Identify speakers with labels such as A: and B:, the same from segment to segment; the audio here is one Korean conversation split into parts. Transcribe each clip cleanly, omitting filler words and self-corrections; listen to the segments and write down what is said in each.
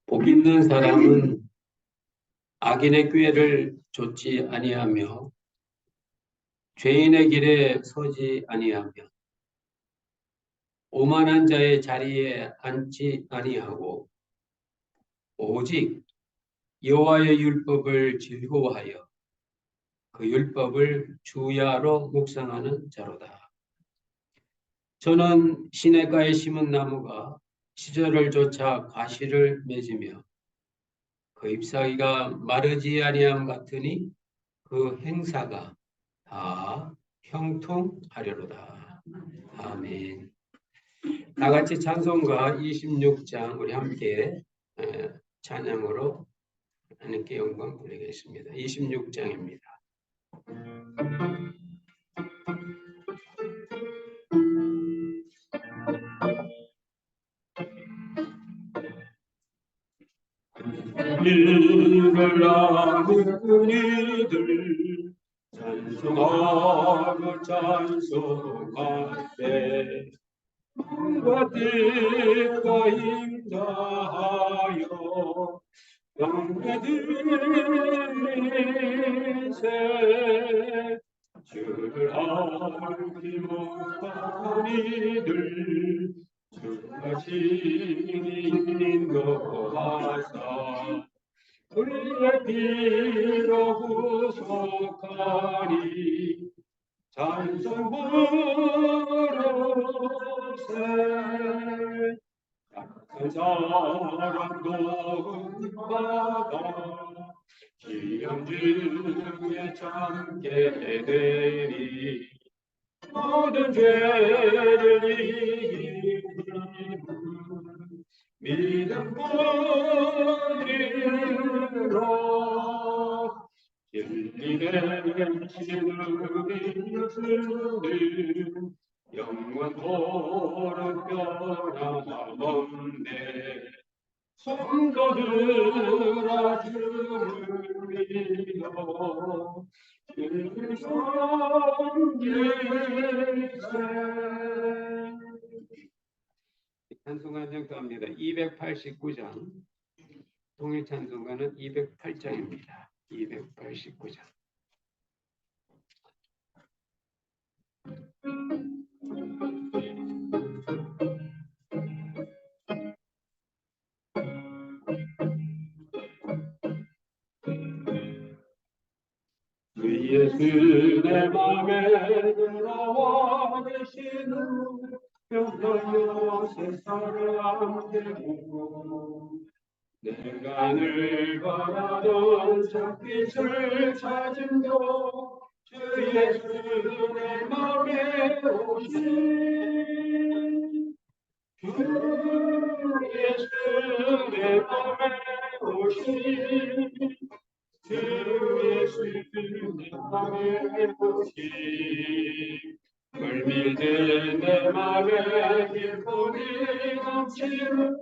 A: 복 있는 사람은 악인의 꾀를 좇지 아니하며 죄인의 길에 서지 아니하며 오만한 자의 자리에 앉지 아니하고 오직 여호와의 율법을 즐거워하여 그 율법을 주야로 묵상하는 자로다. 저는 시냇가에 심은 나무가 시절을 쫓아 과실을 맺으며 그 잎사귀가 마르지 아니함 같으니 그 행사가 다 형통하려로다. 아멘. 다 같이 찬송가 26장 우리 함께 찬양으로 하나님께 영광 돌리겠습니다. 26장입니다. 이를 나는 이들 찬송하고 찬송하세 과 뜻과 임자하여 영배들이세 주를 알지 못한 이들 주가 친히 인도하사 우리의 피로 구속하니 찬송 부르세 약한 사람도 은받아 기염 중에 참게 되리 모든 죄를 이기는 믿음뿐이로 진리된 신의 예수는 영원토록 변함없네 성도들아 주를 믿어 주를 섬기세. 찬송가 정도합니다. 289장 통일 찬송가는 208장입니다. 289장. 주 예수 내 맘에 들어와 계시는 평화여 사람 되고 내가 늘 바라던 참빛을 찾음도 주 예수 내 맘에 오신 주 예수 내 맘에 오신 주 예수 내 맘에 오신 물밀든 내 맘에 기쁨이 넘치는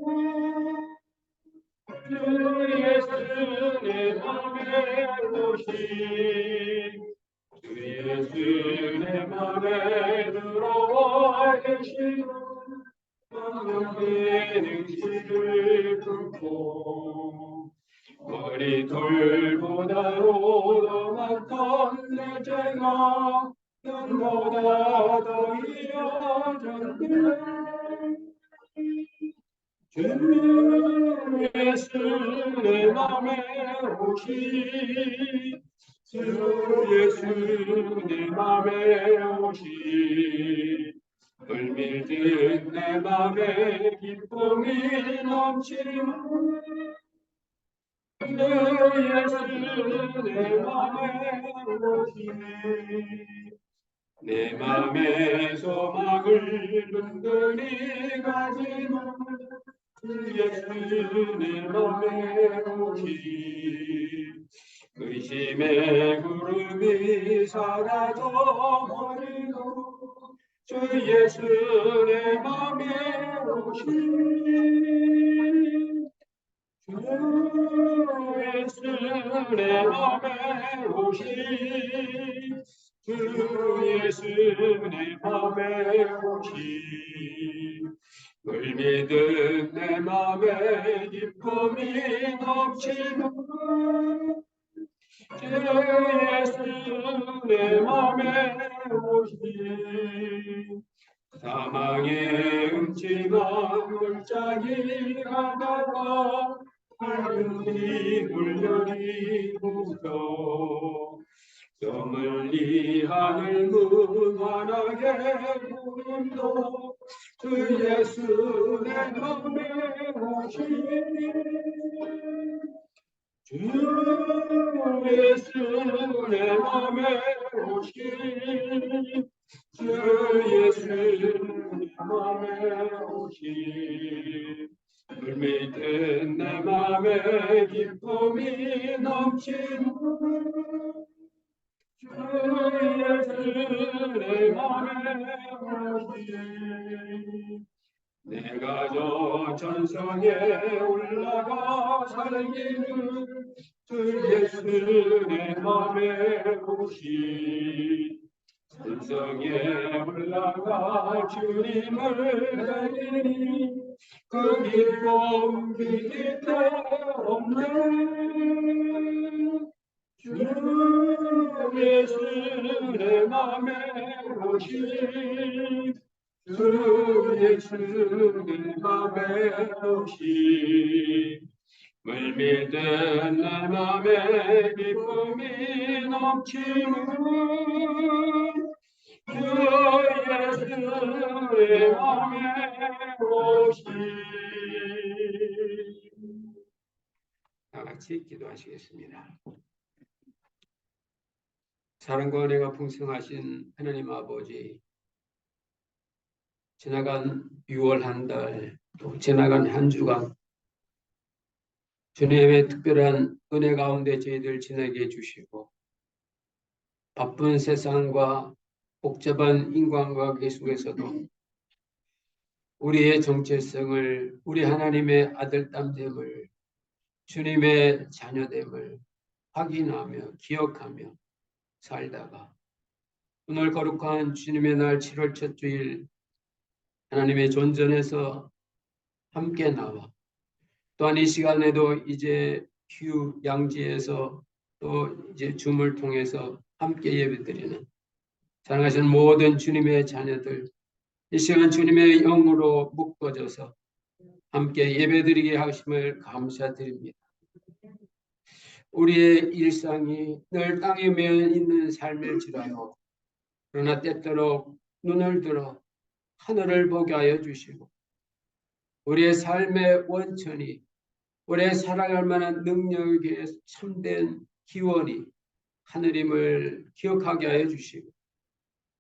A: 주 예수 내 맘에 오신 주 예수 내 맘에 들어와 계시는 마음의 능치를 품고 머리털보다로 더 많던 내 죄가 눈보다 더 이어졌네 주 예수 내 맘에 오신 주 예수 내 맘에 오신 물밀든 내 맘에 기쁨이 넘치는 주 예수 내 맘에 오시네 내 맘의 소망을 든든히 가지는 주 예수의 맘에 오시 의심의 구름이 사라져버리고 주 예수의 맘에 오시 주 예수의 맘에 오시 주 예수의 맘에 오시 늘 믿은 내 맘에 기쁨이 넘치는 주 예수의 맘에 오시 사망의 음침한 골짜기 가다가 하늘이 물결이 부서 저 멀리 하늘 무한하게 부름도 주 예수 내 맘에 오시 주 예수 내 맘에 오시 주 예수 내 맘에 오시 물 밑에 내 맘에 기쁨이 넘치는 주 예수 내 맘에 오시 내가 저 전성에 올라가 살기를 주 예수 내 맘에 오시 전성에 올라가 주님을 살리니 그 기쁨 비길 데 없네 주 예수 내 맘에 오시 주 예수 내 맘에 오시 물 믿은 내 맘에 기쁨이 넘치는 주 예수의 맘에 오시 다 같이 기도하시겠습니다. 사랑과 은혜가 풍성하신 하나님 아버지 지나간 6월 한 달, 또 지나간 한 주간 주님의 특별한 은혜 가운데 저희들 지내게 해주시고 바쁜 세상과 복잡한 인간관계 속에서도 우리의 정체성을 우리 하나님의 아들땀됨을 주님의 자녀됨을 확인하며 기억하며 살다가 오늘 거룩한 주님의 날 7월 첫 주일 하나님의 존전에서 함께 나와 또한 이 시간에도 이제 양지에서 또 이제 줌을 통해서 함께 예배드리는 사랑하시는 모든 주님의 자녀들 이 시간 주님의 영으로 묶어져서 함께 예배드리게 하심을 감사드립니다. 우리의 일상이 늘 땅에 매여 있는 삶일지라도 그러나 때때로 눈을 들어 하늘을 보게 하여 주시고 우리의 삶의 원천이 우리의 살아갈 만한 능력에 참된 기원이 하늘임을 기억하게 하여 주시고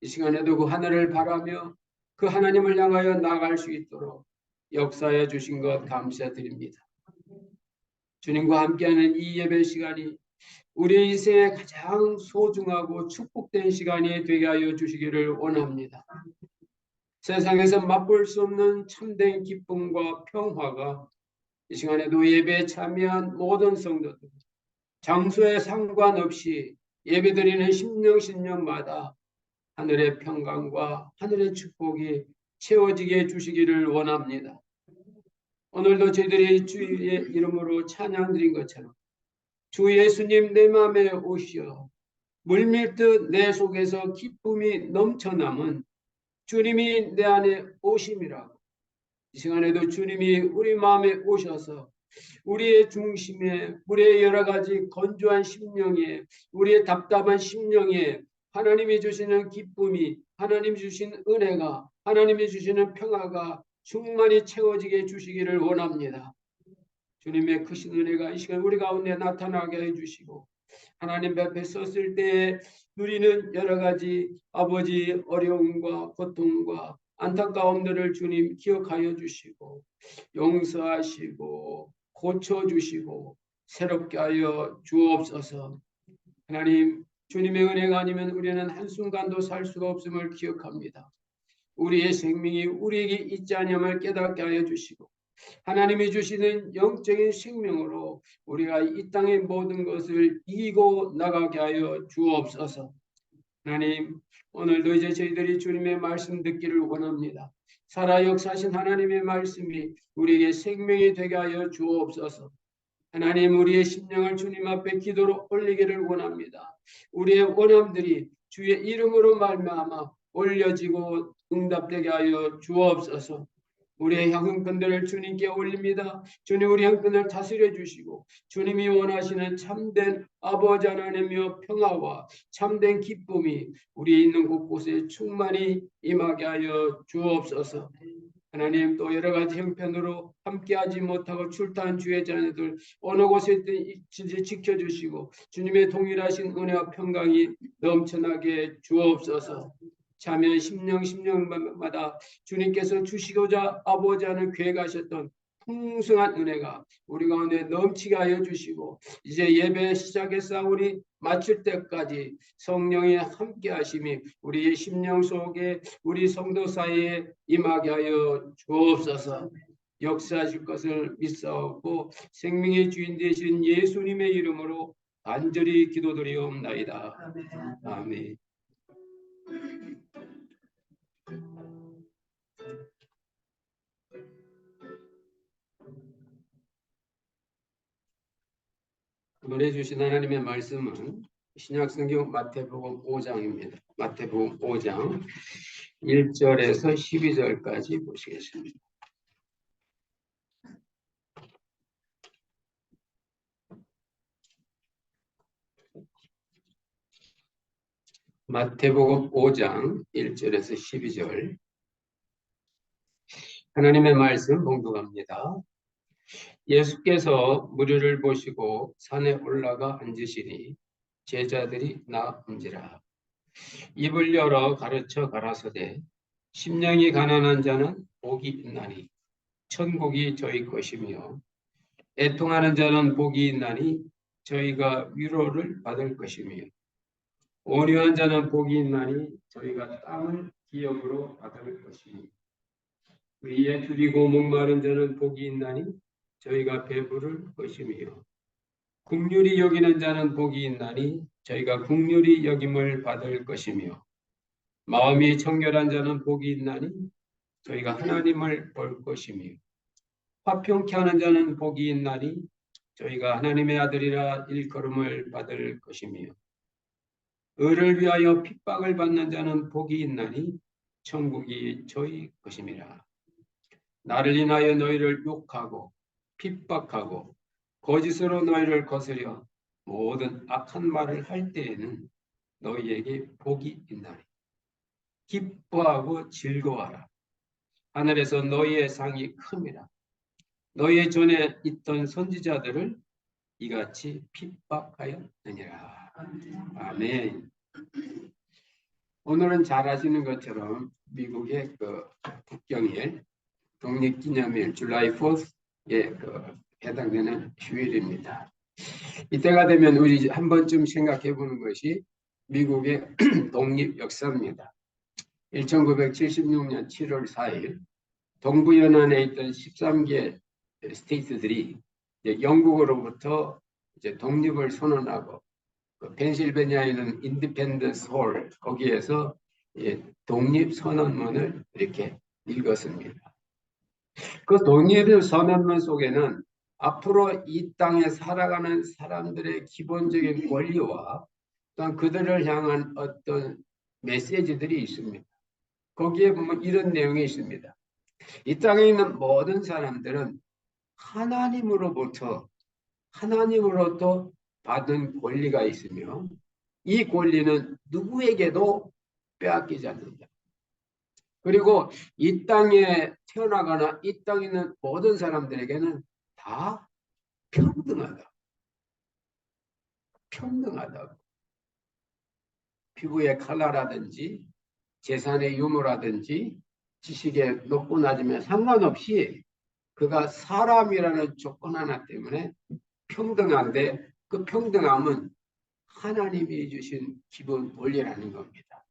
A: 이 시간에도 그 하늘을 바라며 그 하나님을 향하여 나아갈 수 있도록 역사해 주신 것 감사드립니다. 주님과 함께하는 이 예배 시간이 우리 인생의 가장 소중하고 축복된 시간이 되게 하여 주시기를 원합니다. 세상에서 맛볼 수 없는 참된 기쁨과 평화가 이 시간에도 예배에 참여한 모든 성도들 장소에 상관없이 예배드리는 심령마다 하늘의 평강과 하늘의 축복이 채워지게 해주시기를 원합니다. 오늘도 저희들이 주의 이름으로 찬양드린 것처럼 주 예수님 내 맘에 오시어 물밀듯 내 속에서 기쁨이 넘쳐남은 주님이 내 안에 오심이라고 이 시간에도 주님이 우리 마음에 오셔서 우리의 중심에 우리의 여러 가지 건조한 심령에 우리의 답답한 심령에 하나님이 주시는 기쁨이 하나님이 주신 은혜가 하나님이 주시는 평화가 충만히 채워지게 해주시기를 원합니다. 주님의 크신 은혜가 이 시간 우리 가운데 나타나게 해주시고 하나님 앞에 섰을 때 누리는 여러 가지 아버지 어려움과 고통과 안타까움들을 주님 기억하여 주시고 용서하시고 고쳐주시고 새롭게 하여 주옵소서. 하나님, 주님의 은혜가 아니면 우리는 한순간도 살 수가 없음을 기억합니다. 우리의 생명이 우리에게 있지 않음을 깨닫게 하여 주시고 하나님이 주시는 영적인 생명으로 우리가 이 땅의 모든 것을 이기고 나가게 하여 주옵소서. 하나님, 오늘도 이제 저희들이 주님의 말씀 듣기를 원합니다. 살아 역사하신 하나님의 말씀이 우리에게 생명이 되게 하여 주옵소서. 하나님, 우리의 심령을 주님 앞에 기도로 올리기를 원합니다. 우리의 원함들이 주의 이름으로 말미암아 올려지고 응답되게 하여 주옵소서. 우리의 형편들을 주님께 올립니다. 주님, 우리 형편을 다스려 주시고 주님이 원하시는 참된 아버지 하나님의 평화와 참된 기쁨이 우리 있는 곳곳에 충만히 임하게 하여 주옵소서. 하나님, 또 여러 가지 형편으로 함께하지 못하고 출타한 주의 자녀들 어느 곳에 있든지 지켜주시고 주님의 동일하신 은혜와 평강이 넘쳐나게 주옵소서. 자면 심령마다 주님께서 주시고자 아버지 하는 계획하셨던 풍성한 은혜가 우리 가운데 넘치게 하여 주시고 이제 예배 시작해서 우리 마칠 때까지 성령의 함께 하심이 우리의 심령 속에 우리 성도 사이에 임하게 하여 주옵소서. 역사하실 것을 믿사옵고 생명의 주인 되신 예수님의 이름으로 간절히 기도드리옵나이다. 아멘. 보내주신 하나님의 말씀은 신약성경 마태복음 5장입니다. 마태복음 5장 1절에서 12절까지 보시겠습니다. 마태복음 5장 1절에서 12절 하나님의 말씀 봉독합니다. 예수께서 무리를 보시고 산에 올라가 앉으시니 제자들이 나음지라. 입을 열어 가르쳐 가라사대 심령이 가난한 자는 복이 있나니 천국이 저희 것이며 애통하는 자는 복이 있나니 저희가 위로를 받을 것이며 온유한 자는 복이 있나니 저희가 땅을 기업으로 받을 것이며 위에 줄이고 목마른 자는 복이 있나니 저희가 배부를 것이며 긍휼히 여기는 자는 복이 있나니 저희가 긍휼히 여김을 받을 것이며 마음이 청결한 자는 복이 있나니 저희가 하나님을 볼 것이며 화평케 하는 자는 복이 있나니 저희가 하나님의 아들이라 일컬음을 받을 것이며 의를 위하여 핍박을 받는 자는 복이 있나니 천국이 저희 것임이라. 나를 인하여 너희를 욕하고 핍박하고 거짓으로 너희를 거스려 모든 악한 말을 할 때에는 너희에게 복이 있나니 기뻐하고 즐거워하라. 하늘에서 너희의 상이 큼이라. 너희의 전에 있던 선지자들을 이같이 핍박하였느니라. 아멘. 오늘은 잘 아시는 것처럼 미국의 국경일 독립기념일 줄라이 4th에 해당되는 휴일입니다. 이때가 되면 우리 한 번쯤 생각해 보는 것이 미국의 독립 역사입니다. 1976년 7월 4일 동부연안에 있던 13개 스테이트들이 영국으로부터 이제 독립을 선언하고 펜실베니아에 있는 인디펜던스 홀 거기에서 독립 선언문을 이렇게 읽었습니다. 그 독립 선언문 속에는 앞으로 이 땅에 살아가는 사람들의 기본적인 권리와 또한 그들을 향한 어떤 메시지들이 있습니다. 거기에 보면 이런 내용이 있습니다. 이 땅에 있는 모든 사람들은 하나님으로부터 받은 권리가 있으며 이 권리는 누구에게도 빼앗기지 않는다. 그리고 이 땅에 태어나거나 이 땅에 있는 모든 사람들에게는 다 평등하다. 평등하다. 피부의 컬러라든지 재산의 유무라든지 지식에 높고 낮음에 상관없이 그가 사람이라는 조건 하나 때문에 평등한데 그 평등함은 하나님이 주신 기본 원리라는 겁니다.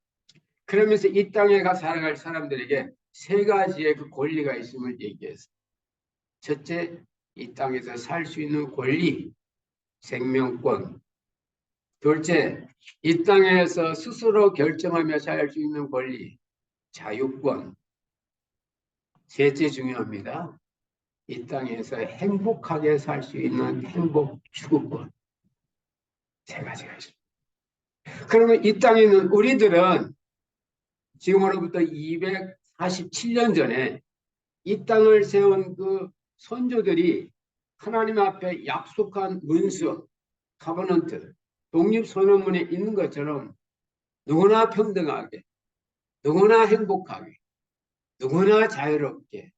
A: 그러면서 이 땅에 가 살아갈 사람들에게 세 가지의 그 권리가 있음을 얘기했어요. 첫째, 이 땅에서 살 수 있는 권리, 생명권. 둘째, 이 땅에서 스스로 결정하며 살 수 있는 권리, 자유권. 셋째 중요합니다. 이 땅에서 행복하게 살 수 있는 행복 추구권. 세 가지가 있습니다. 그러면 이 땅에 있는 우리들은 지금으로부터 247년 전에 이 땅을 세운 그 선조들이 하나님 앞에 약속한 문서, 카버넌트, 독립선언문에 있는 것처럼 누구나 평등하게, 누구나 행복하게, 누구나 자유롭게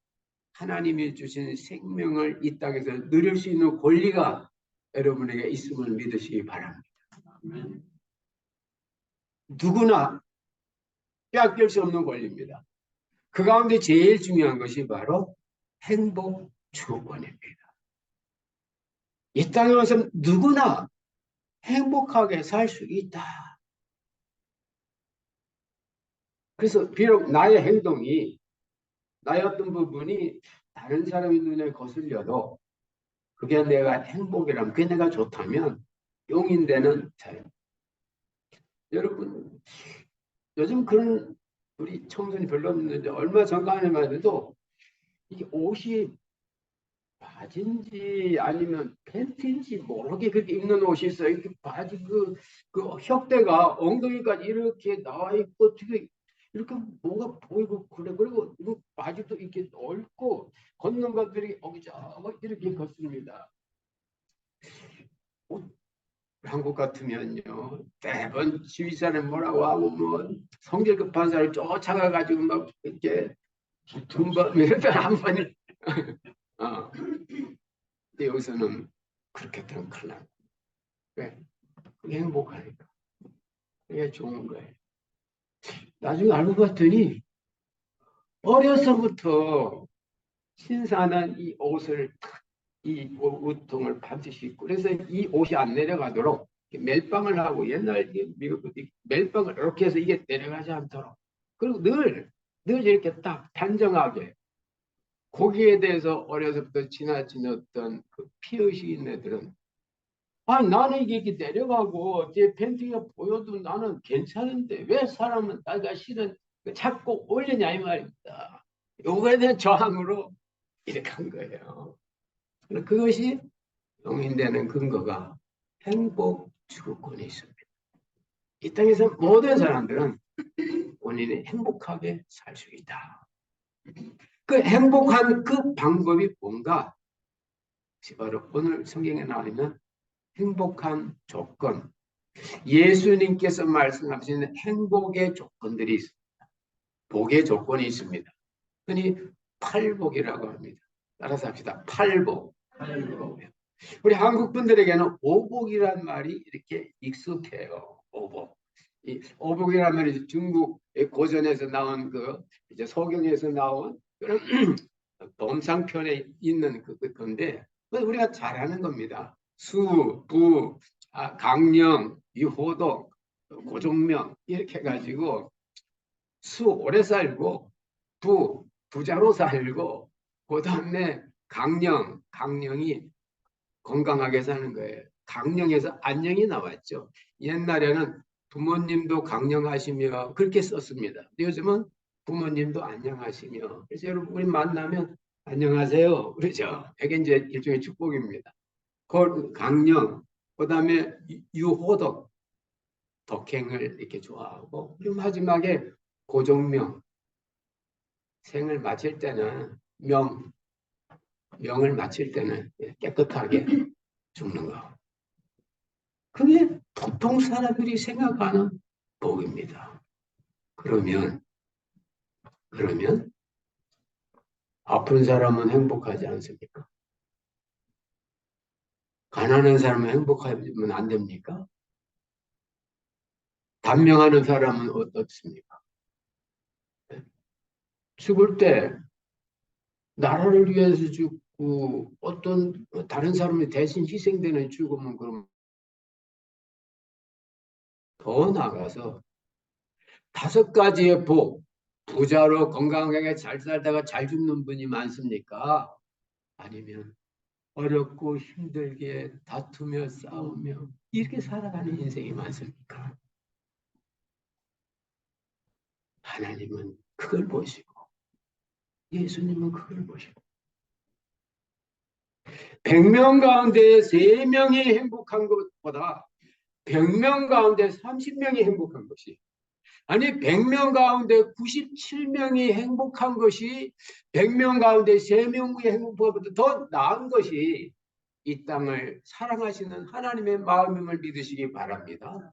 A: 하나님이 주신 생명을 이 땅에서 누릴 수 있는 권리가 여러분에게 있음을 믿으시기 바랍니다. 누구나 빼앗길 수 없는 권리입니다. 그 가운데 제일 중요한 것이 바로 행복 추구권입니다. 이 땅에 와서 누구나 행복하게 살 수 있다. 그래서 비록 나의 행동이, 나의 어떤 부분이 다른 사람의 눈에 거슬려도 그게 내가 행복이라면, 그게 내가 좋다면 용인되는 자유. 여러분, 요즘 그런 우리 청소년이 별로 없는데 얼마 전까지만 해도 이 옷이 바지인지 아니면 팬티인지 모르게 그렇게 입는 옷이 있어요. 이렇게 바지 그 혁대가 엉덩이까지 이렇게 나와 있고 되게 이렇게 뭐가 보이고 그래. 그리고 이거 바지도 이렇게 넓고 걷는 것들이 어기저기 이렇게 걷습니다. 한국 같으면요, 매번 지휘사는 뭐라고 하고 뭐 성질 급한 사람을 쫓아가 가지고 막 이렇게 tumba 한 번에 근데 여기서는 그렇게 되면 큰일 나요. 왜? 그게 행복하니까. 그게 좋은 거예요. 나중에 알고 봤더니 어려서부터 신선한 이 옷을, 이 옷통을 반드시 입고, 그래서 이 옷이 안 내려가도록 멜빵을 하고, 옛날 미국 멜빵을 이렇게 해서 이게 내려가지 않도록, 그리고 늘 이렇게 딱 단정하게, 거기에 대해서 어려서부터 지나치던 그 피의식이 있는 애들은, 나는 이게 내려가고 제 팬티가 보여도 나는 괜찮은데 왜 사람은 나가 싫은 자꾸 올리냐 이 말입니다. 요거에 대한 저항으로 이렇게 한 거예요. 그것이 용인되는 근거가 행복 추구권이 있습니다. 이 땅에서 모든 사람들은 본인이 행복하게 살 수 있다. 그 행복한 그 방법이 뭔가? 바로 오늘 성경에 나와 있는 행복한 조건, 예수님께서 말씀하시는 행복의 조건들이 있습니다. 복의 조건이 있습니다. 흔히 팔복이라고 합니다. 따라서 합시다. 팔복. 우리 한국 분들에게는 오복이란 말이 이렇게 익숙해요. 오복. 이 오복이란 말이 중국 고전에서 나온 이제 소경에서 나온 그런 범상편에 있는 건데 우리가 잘 아는 겁니다. 수, 부, 강령, 유호독, 고종명 이렇게 해가지고 수 오래 살고 부자로 살고 그다음에 강령이 건강하게 사는 거예요. 강령에서 안녕이 나왔죠. 옛날에는 부모님도 강령하시며 그렇게 썼습니다. 요즘은 부모님도 안녕하시며. 그래서 여러분 우리 만나면 안녕하세요. 그렇죠. 이게 이제 일종의 축복입니다. 강령, 그다음에 유호덕, 덕행을 이렇게 좋아하고, 그리고 마지막에 고종명, 생을 마칠 때는 명을 마칠 때는 깨끗하게 죽는 거. 그게 보통 사람들이 생각하는 복입니다. 그러면 아픈 사람은 행복하지 않습니까? 가난한 사람은 행복하면 안 됩니까? 단명하는 사람은 어떻습니까? 죽을 때 나라를 위해서 죽고 어떤 다른 사람이 대신 희생되는 죽음은 그럼 더 나가서 다섯 가지의 복, 부자로 건강하게 잘 살다가 잘 죽는 분이 많습니까? 아니면 어렵고 힘들게 다투며 싸우며 이렇게 살아가는 인생이 많습니까? 하나님은 그걸 보시고 예수님은 그걸 보시고 100명 가운데 3명이 행복한 것보다 100명 가운데 30명이 행복한 것이 아니 100명 가운데 97명이 행복한 것이 100명 가운데 3명이 행복한 것보다 더 나은 것이 이 땅을 사랑하시는 하나님의 마음임을 믿으시기 바랍니다.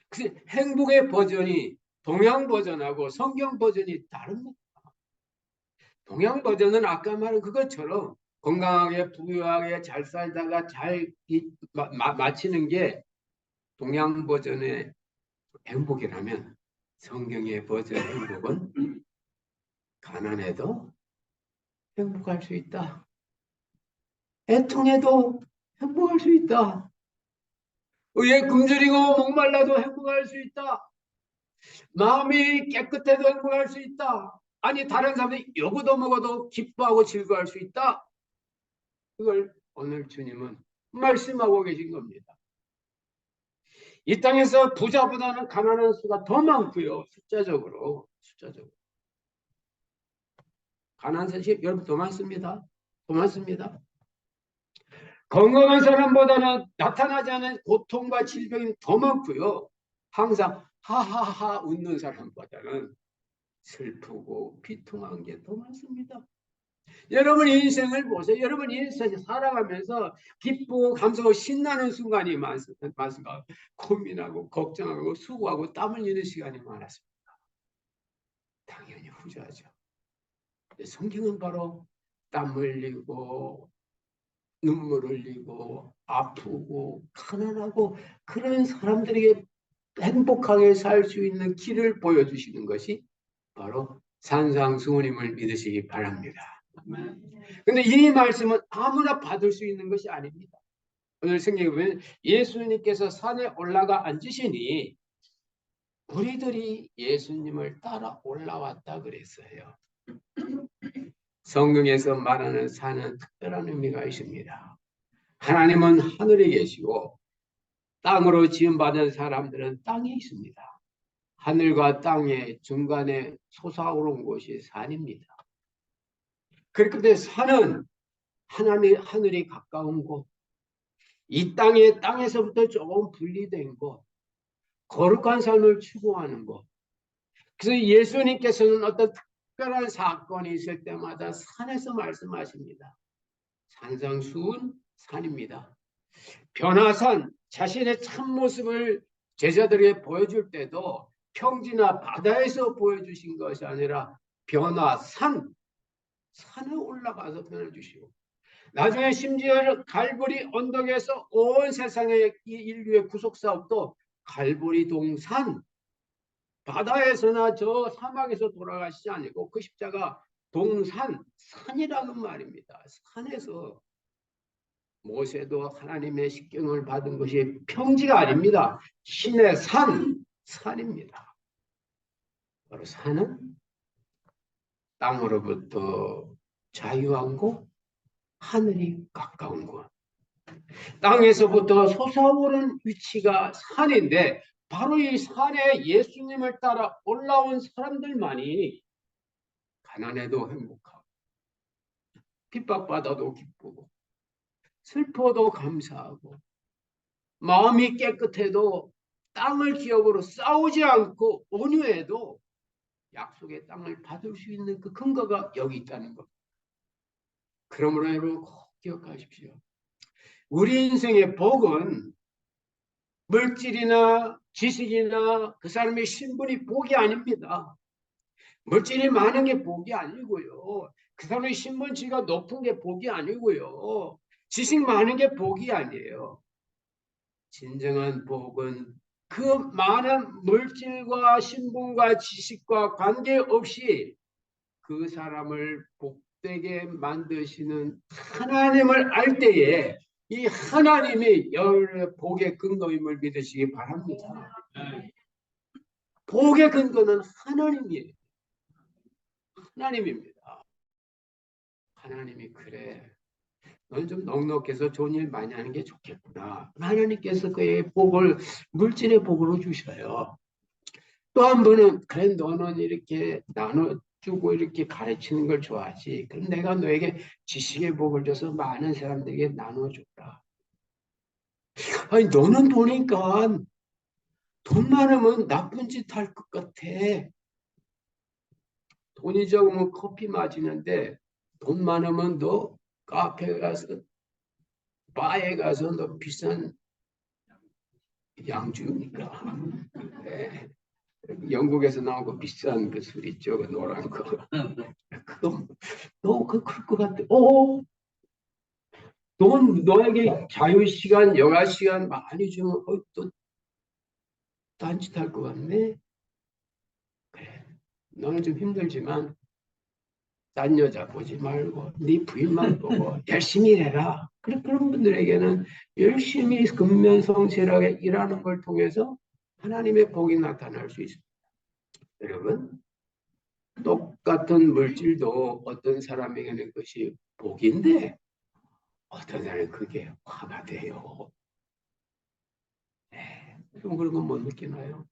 A: 그래서 행복의 버전이 동양 버전하고 성경 버전이 다릅니다. 동양 버전은 아까 말한 그것처럼 건강하게 부유하게 잘 살다가 잘 마치는 게 동양 버전의 행복이라면 성경의 버전 행복은 가난해도 행복할 수 있다. 애통해도 행복할 수 있다. 의에 굶주리고 목말라도 행복할 수 있다. 마음이 깨끗해도 행복할 수 있다. 아니 다른 사람들이 요거도 먹어도 기뻐하고 즐거워할 수 있다. 그걸 오늘 주님은 말씀하고 계신 겁니다. 이 땅에서 부자보다는 가난한 수가 더 많고요. 숫자적으로. 가난한 사람이 여러분 더 많습니다. 더 많습니다. 건강한 사람보다는 나타나지 않은 고통과 질병이 더 많고요. 항상 하하하 웃는 사람보다는 슬프고 비통한 게 더 많습니다. 여러분 인생을 보세요. 여러분 인생을 살아가면서 기쁘고 감사하고 신나는 순간이 많습니다. 고민하고 걱정하고 수고하고 땀 흘리는 시간이 많았습니다. 당연히 후자죠. 성경은 바로 땀 흘리고 눈물 흘리고 아프고 가난하고 그런 사람들에게 행복하게 살 수 있는 길을 보여주시는 것이 바로 산상수훈임을 믿으시기 바랍니다. 근데 이 말씀은 아무나 받을 수 있는 것이 아닙니다. 오늘 성경에 보면 예수님께서 산에 올라가 앉으시니 우리들이 예수님을 따라 올라왔다 그랬어요. 성경에서 말하는 산은 특별한 의미가 있습니다. 하나님은 하늘에 계시고 땅으로 지음받은 사람들은 땅에 있습니다. 하늘과 땅의 중간에 솟아오른 곳이 산입니다. 그렇기 산은 하늘이 가까운 곳, 이 땅에서부터 조금 분리된 곳, 거룩한 삶을 추구하는 곳. 그래서 예수님께서는 어떤 특별한 사건이 있을 때마다 산에서 말씀하십니다. 산상수훈 산입니다. 변화산, 자신의 참모습을 제자들에게 보여줄 때도 평지나 바다에서 보여주신 것이 아니라 변화산, 산에 올라가서 보여주시고 나중에 심지어 갈보리 언덕에서 온 세상의 인류의 구속사업도 갈보리 동산, 바다에서나 저 사막에서 돌아가시지 아니고 그 십자가 동산, 산이라는 말입니다. 산에서 모세도 하나님의 식경을 받은 것이 평지가 아닙니다. 신의 산입니다. 바로 산은 땅으로부터 자유한 곳, 하늘이 가까운 곳. 땅에서부터 솟아오른 위치가 산인데 바로 이 산에 예수님을 따라 올라온 사람들만이 가난해도 행복하고 핍박받아도 기쁘고 슬퍼도 감사하고 마음이 깨끗해도 땅을 기업으로 싸우지 않고 온유해도 약속의 땅을 받을 수 있는 그 근거가 여기 있다는 것. 그러므로 여러분 꼭 기억하십시오. 우리 인생의 복은 물질이나 지식이나 그 사람의 신분이 복이 아닙니다. 물질이 많은 게 복이 아니고요. 그 사람의 신분치가 높은 게 복이 아니고요. 지식 많은 게 복이 아니에요. 진정한 복은 그 많은 물질과 신분과 지식과 관계없이 그 사람을 복되게 만드시는 하나님을 알 때에 이 하나님이 여러분의 복의 근거임을 믿으시기 바랍니다. 복의 근거는 하나님이에요. 하나님입니다. 하나님이 그래. 너는 좀 넉넉해서 좋은 일 많이 하는 게 좋겠구나. 하나님께서 그의 복을 물질의 복으로 주셔요. 또 한 번은 그래 너는 이렇게 나눠주고 이렇게 가르치는 걸 좋아하지. 그럼 내가 너에게 지식의 복을 줘서 많은 사람들에게 나눠줬다. 아니 너는 보니까 돈 많으면 나쁜 짓 할 것 같아. 돈이 적으면 커피 마시는데 돈 많으면 너 카페 가서 바에 가서 너 비싼 양주니까. 네. 영국에서 나온 거 비싼 그 술 있죠, 그 노란 거. 그거 너 그럴 것 같아. 넌 너에게 자유 시간, 여가 시간 많이 주면 또 딴짓할 것 같네. 그래, 너는 좀 힘들지만 딴 여자 보지 말고 네 부인만 보고 열심히 일해라. 그런 분들에게는 열심히 근면성실하게 일하는 걸 통해서 하나님의 복이 나타날 수 있습니다. 여러분, 똑같은 물질도 어떤 사람에게는 그것이 복인데 어떤 사람은 그게 화가 돼요. 네, 그런 건 못 느끼나요?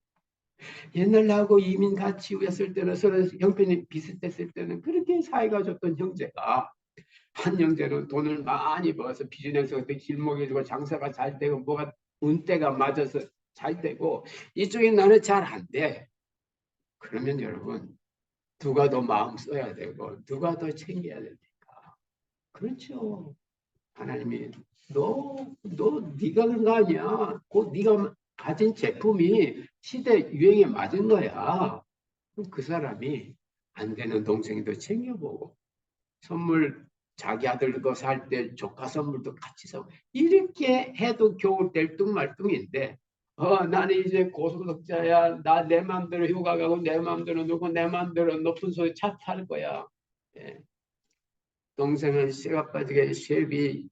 A: 옛날 나하고 이민 같이 했을 때는 서로 형편이 비슷했을 때는 그렇게 사이가 좋던 형제가 한 형제는 돈을 많이 벌어서 비즈니스가 길목에 주고 장사가 잘 되고 뭐가 운때가 맞아서 잘 되고 이쪽에 나는 잘 안 돼. 그러면 여러분 누가 더 마음 써야 되고 누가 더 챙겨야 됩니까? 그렇죠. 하나님이 네가 그런 거 아니야. 곧 네가 가진 제품이 시대 유행에 맞은 거야. 그럼 그 사람이 안 되는 동생도 챙겨보고 선물 자기 아들 거 살 때 조카 선물도 같이 사고 이렇게 해도 겨우 될뚱말뚱인데 나는 이제 고소득자야. 나 내 마음대로 휴가 가고 내 마음대로 누고 내 마음대로 높은 소리 차 탈 거야. 예. 동생은 씨가 빠지게 쉐비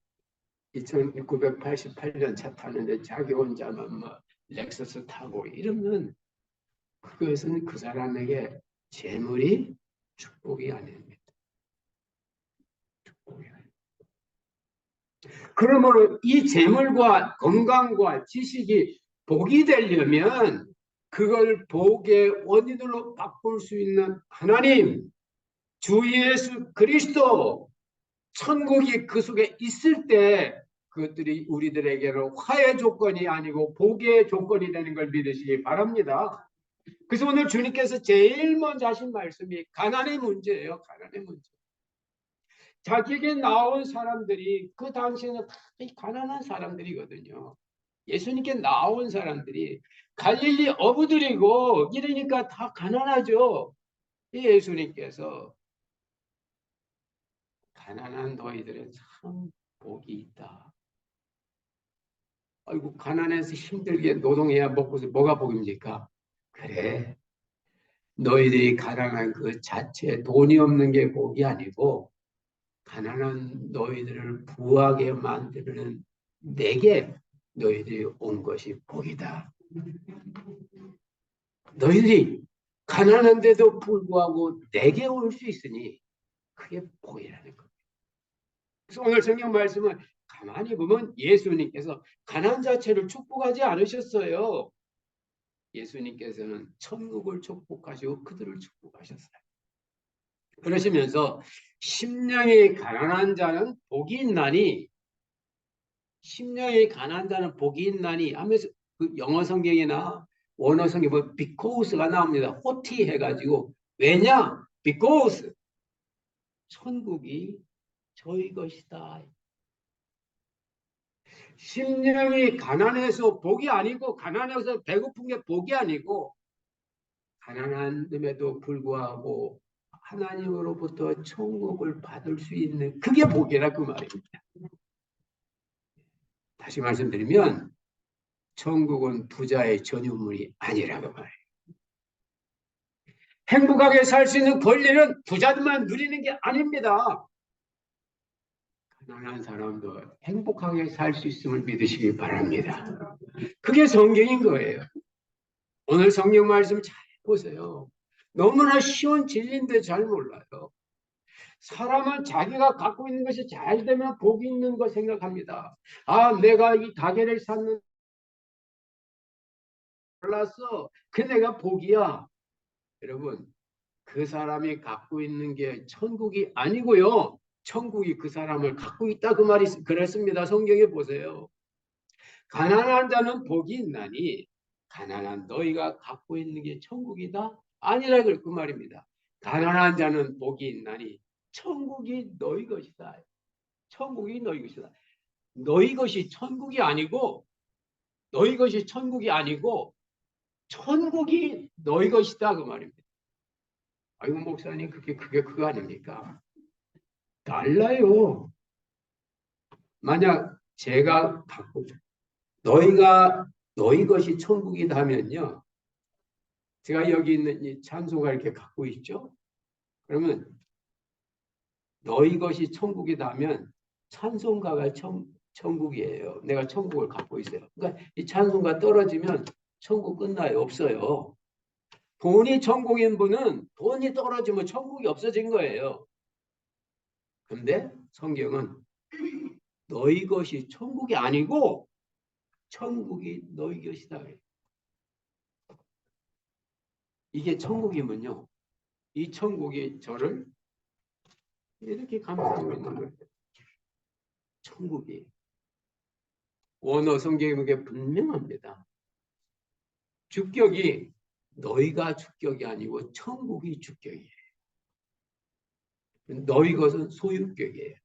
A: 1988년 차 타는데 자기 혼자만 뭐 렉서스 타고 이러면 그것은 그 사람에게 재물이 축복이 아닙니다. 축복이 아닙니다. 그러므로 이 재물과 건강과 지식이 복이 되려면 그걸 복의 원인으로 바꿀 수 있는 하나님, 주 예수 그리스도, 천국이 그 속에 있을 때 그것들이 우리들에게는 화해 조건이 아니고 복의 조건이 되는 걸 믿으시기 바랍니다. 그래서 오늘 주님께서 제일 먼저 하신 말씀이 가난의 문제예요. 가난의 문제. 자기에게 나온 사람들이 그 당시에는 다 가난한 사람들이거든요. 예수님께 나온 사람들이 갈릴리 어부들이고 이러니까 다 가난하죠. 예수님께서 가난한 너희들은 참 복이 있다. 아이고 가난해서 힘들게 노동해야 먹고서 뭐가 복입니까? 그래. 너희들이 가난한 그 자체 돈이 없는 게 복이 아니고 가난한 너희들을 부하게 만드는 내게 너희들이 온 것이 복이다. 너희들이 가난한데도 불구하고 내게 올 수 있으니 그게 복이라는 겁니다. 그래서 오늘 성경 말씀은 가만히 보면 예수님께서 가난 자체를 축복하지 않으셨어요. 예수님께서는 천국을 축복하시고 그들을 축복하셨어요. 그러시면서 심령이 가난한 자는 복이 있나니 심령이 가난한 자는 복이 있나니 하면서 그 영어 성경이나 원어 성경에 보면 because가 나옵니다. 호티 해가지고 왜냐? because 천국이 저희 것이다. 심령이 가난해서 복이 아니고 가난해서 배고픈 게 복이 아니고 가난함에도 불구하고 하나님으로부터 천국을 받을 수 있는 그게 복이라 그 말입니다. 다시 말씀드리면 천국은 부자의 전유물이 아니라고 말해요. 행복하게 살 수 있는 권리는 부자들만 누리는 게 아닙니다. 가난한 사람도 행복하게 살 수 있음을 믿으시기 바랍니다. 그게 성경인 거예요. 오늘 성경 말씀 잘 보세요. 너무나 쉬운 진리인데 잘 몰라요. 사람은 자기가 갖고 있는 것이 잘 되면 복이 있는 거 생각합니다. 아, 내가 이 가게를 샀는데 몰랐어. 그 내가 복이야. 여러분, 그 사람이 갖고 있는 게 천국이 아니고요. 천국이 그 사람을 갖고 있다 그 말이 그랬습니다. 성경에 보세요. 가난한 자는 복이 있나니 가난한 너희가 갖고 있는 게 천국이다? 아니라 그 말입니다. 가난한 자는 복이 있나니 천국이 너희 것이다. 천국이 너희 것이다. 너희 것이 천국이 아니고 너희 것이 천국이 아니고 천국이 너희 것이다 그 말입니다. 아이고 목사님 그게 그거 아닙니까? 달라요. 만약 제가 갖고 너희가 너희 것이 천국이다 하면요. 제가 여기 있는 이 찬송가 이렇게 갖고 있죠. 그러면 너희 것이 천국이다 하면 찬송가가 천국이에요. 내가 천국을 갖고 있어요. 그러니까 이 찬송가 떨어지면 천국 끝나요. 없어요. 돈이 천국인 분은 돈이 떨어지면 천국이 없어진 거예요. 근데 성경은 너희 것이 천국이 아니고 천국이 너희 것이다. 이게 천국이면요. 이 천국이 저를 이렇게 감싸고 있는 거예요. 천국이. 원어 성경에 그게 분명합니다. 주격이 너희가 주격이 아니고 천국이 주격이에요. 너희 것은 소유격이에요.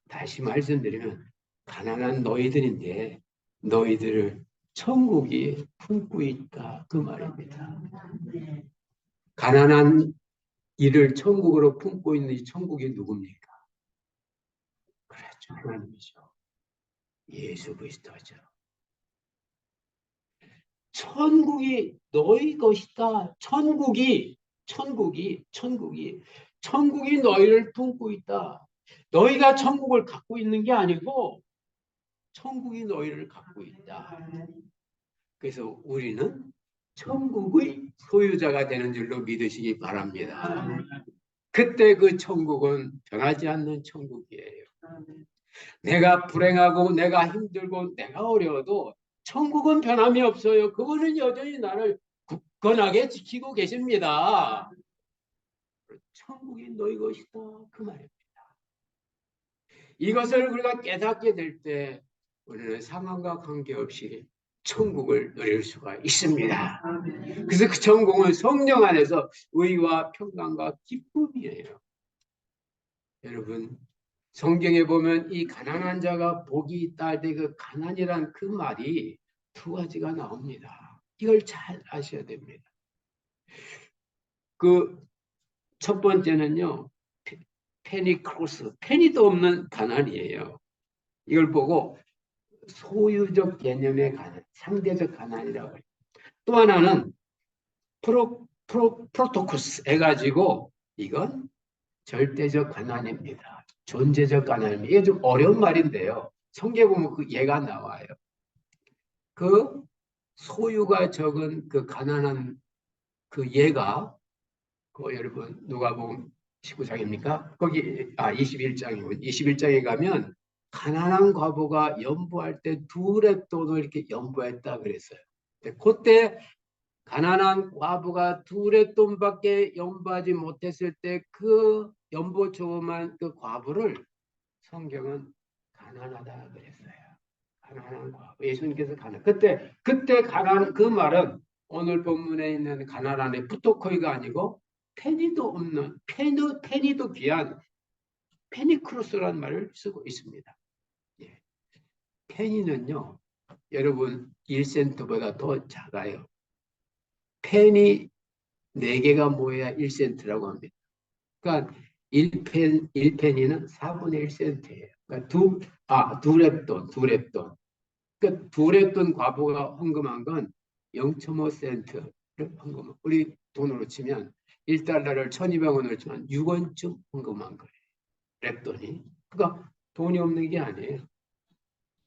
A: 다시 말씀드리면 가난한 너희들인데 너희들을 천국이 품고 있다 그 말입니다. 가난한 이를 천국으로 품고 있는 이 천국이 누굽니까? 그렇죠. 하나님이죠. 예수 그리스도죠. 천국이 너희 것이다. 천국이 너희를 품고 있다. 너희가 천국을 갖고 있는 게 아니고 천국이 너희를 갖고 있다. 그래서 우리는 천국의 소유자가 되는 줄로 믿으시기 바랍니다. 그때 그 천국은 변하지 않는 천국이에요. 내가 불행하고 내가 힘들고 내가 어려워도 천국은 변함이 없어요. 그분은 여전히 나를 굳건하게 지키고 계십니다. 천국이 너희 것이다 그 말입니다. 이것을 우리가 깨닫게 될 때 우리는 상황과 관계없이 천국을 누릴 수가 있습니다. 그래서 그 천국은 성령 안에서 의와 평강과 기쁨이에요. 여러분 성경에 보면 이 가난한 자가 복이 있다 할 때 그 가난이란 그 말이 두 가지가 나옵니다. 이걸 잘 아셔야 됩니다. 그 첫 번째는요. 페니크로스, 페니도 없는 가난이에요. 이걸 보고 소유적 개념의 가난, 상대적 가난이라고 해요. 또 하나는 프로토쿠스 해가지고 이건 절대적 가난입니다. 존재적 가난입니다. 이게 좀 어려운 말인데요. 성경 보면 그 예가 나와요. 그 소유가 적은 그 가난한 그 예가 그 여러분 누가복음 19장입니까? 거기 21장이고 21장에 가면 가난한 과부가 연부할 때 두 렙돈을 이렇게 연부했다 그랬어요. 그때 가난한 과부가 두 렙돈밖에 연부하지 못했을 때 그 연보 조그만 그 과부를 성경은 가난하다 그랬어요. 가난한 과부. 예수님께서 그때 가난 그 말은 오늘 본문에 있는 가난한의 부토코이가 아니고 페니도 없는 페니도 귀한 페니크로스라는 말을 쓰고 있습니다. 예. 페니는요, 여러분 1센트보다 더 작아요. 펜이 4개가 모여야 1센트라고 합니다. 그러니까 1페니는 4분의 1센트예요. 그러니까 두 렙돈. 그러니까 두 렙돈 과부가 헌금한 건 0.5센트를 헌금. 우리 돈으로 치면 1달러를 1200원을 주면 6원쯤 헌금한 거예요. 랩돈이. 그러니까 돈이 없는 게 아니에요.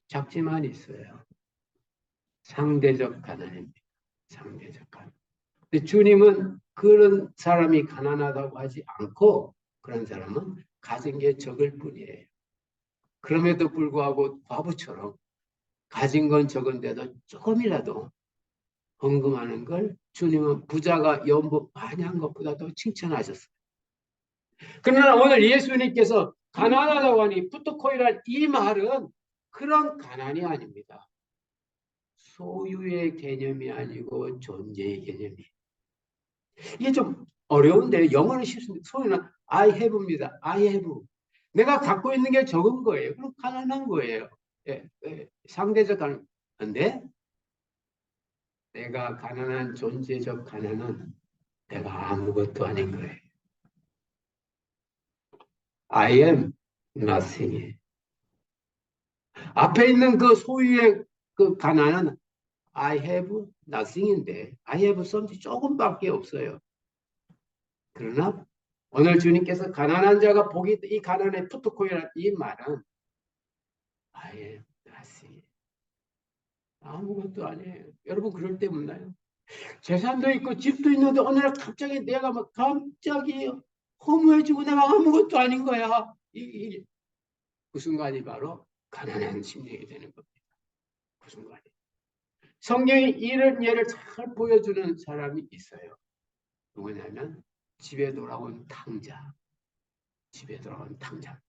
A: 작지만 있어요. 상대적 가난입니다. 상대적 가난. 근데 주님은 그런 사람이 가난하다고 하지 않고 그런 사람은 가진 게 적을 뿐이에요. 그럼에도 불구하고 과부처럼 가진 건 적은데도 조금이라도 헌금하는 걸 주님은 부자가 연봉 많이 한 것보다도 칭찬하셨어요. 그러나 오늘 예수님께서 가난하다고 하니 푸트코이란 이 말은 그런 가난이 아닙니다. 소유의 개념이 아니고 존재의 개념이에요. 이게 좀 어려운데 영어는 쉽습니다. 소유는 I have입니다. I have. 내가 갖고 있는 게 적은 거예요. 그럼 가난한 거예요. 예, 예, 상대적 가난인데 내가 가난한 존재적 가난은 내가 아무것도 아닌 거예요. I am nothing. 앞에 있는 그 소유의 그 가난은 I have nothing인데 I have something 조금밖에 없어요. 그러나 오늘 주님께서 가난한 자가 복이 이 가난의 푸트코이라는 이 말은 I am nothing. 아무것도 아니에요. 여러분 그럴 때 없나요? 재산도 있고 집도 있는데 어느 날 갑자기 내가 막 갑자기 허무해지고 내가 아무것도 아닌 거야. 그 순간이 바로 가난한 심령이 되는 겁니다. 그 순간이. 성경이 이런 예를 잘 보여주는 사람이 있어요. 누구냐면 집에 돌아온 탕자. 집에 돌아온 탕자.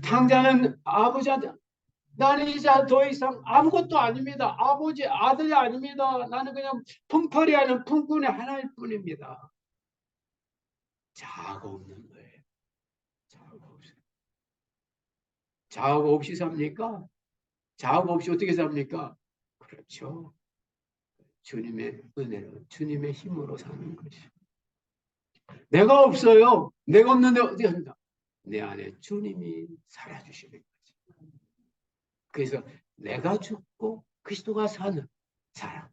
A: 탕자는 아버지한테 나는 이제 더 이상 아무것도 아닙니다. 아버지, 아들이 아닙니다. 나는 그냥 품팔이하는 품꾼의 하나일 뿐입니다. 자아가 없는 거예요. 자아가 없어요. 자아가 없이 삽니까? 자아가 없이 어떻게 삽니까? 그렇죠. 주님의 은혜로, 주님의 힘으로 사는 것이죠. 내가 없어요. 내가 없는데 어디 합니다. 내 안에 주님이 살아주시는 거지. 그래서 내가 죽고 그리스도가 사는 사람.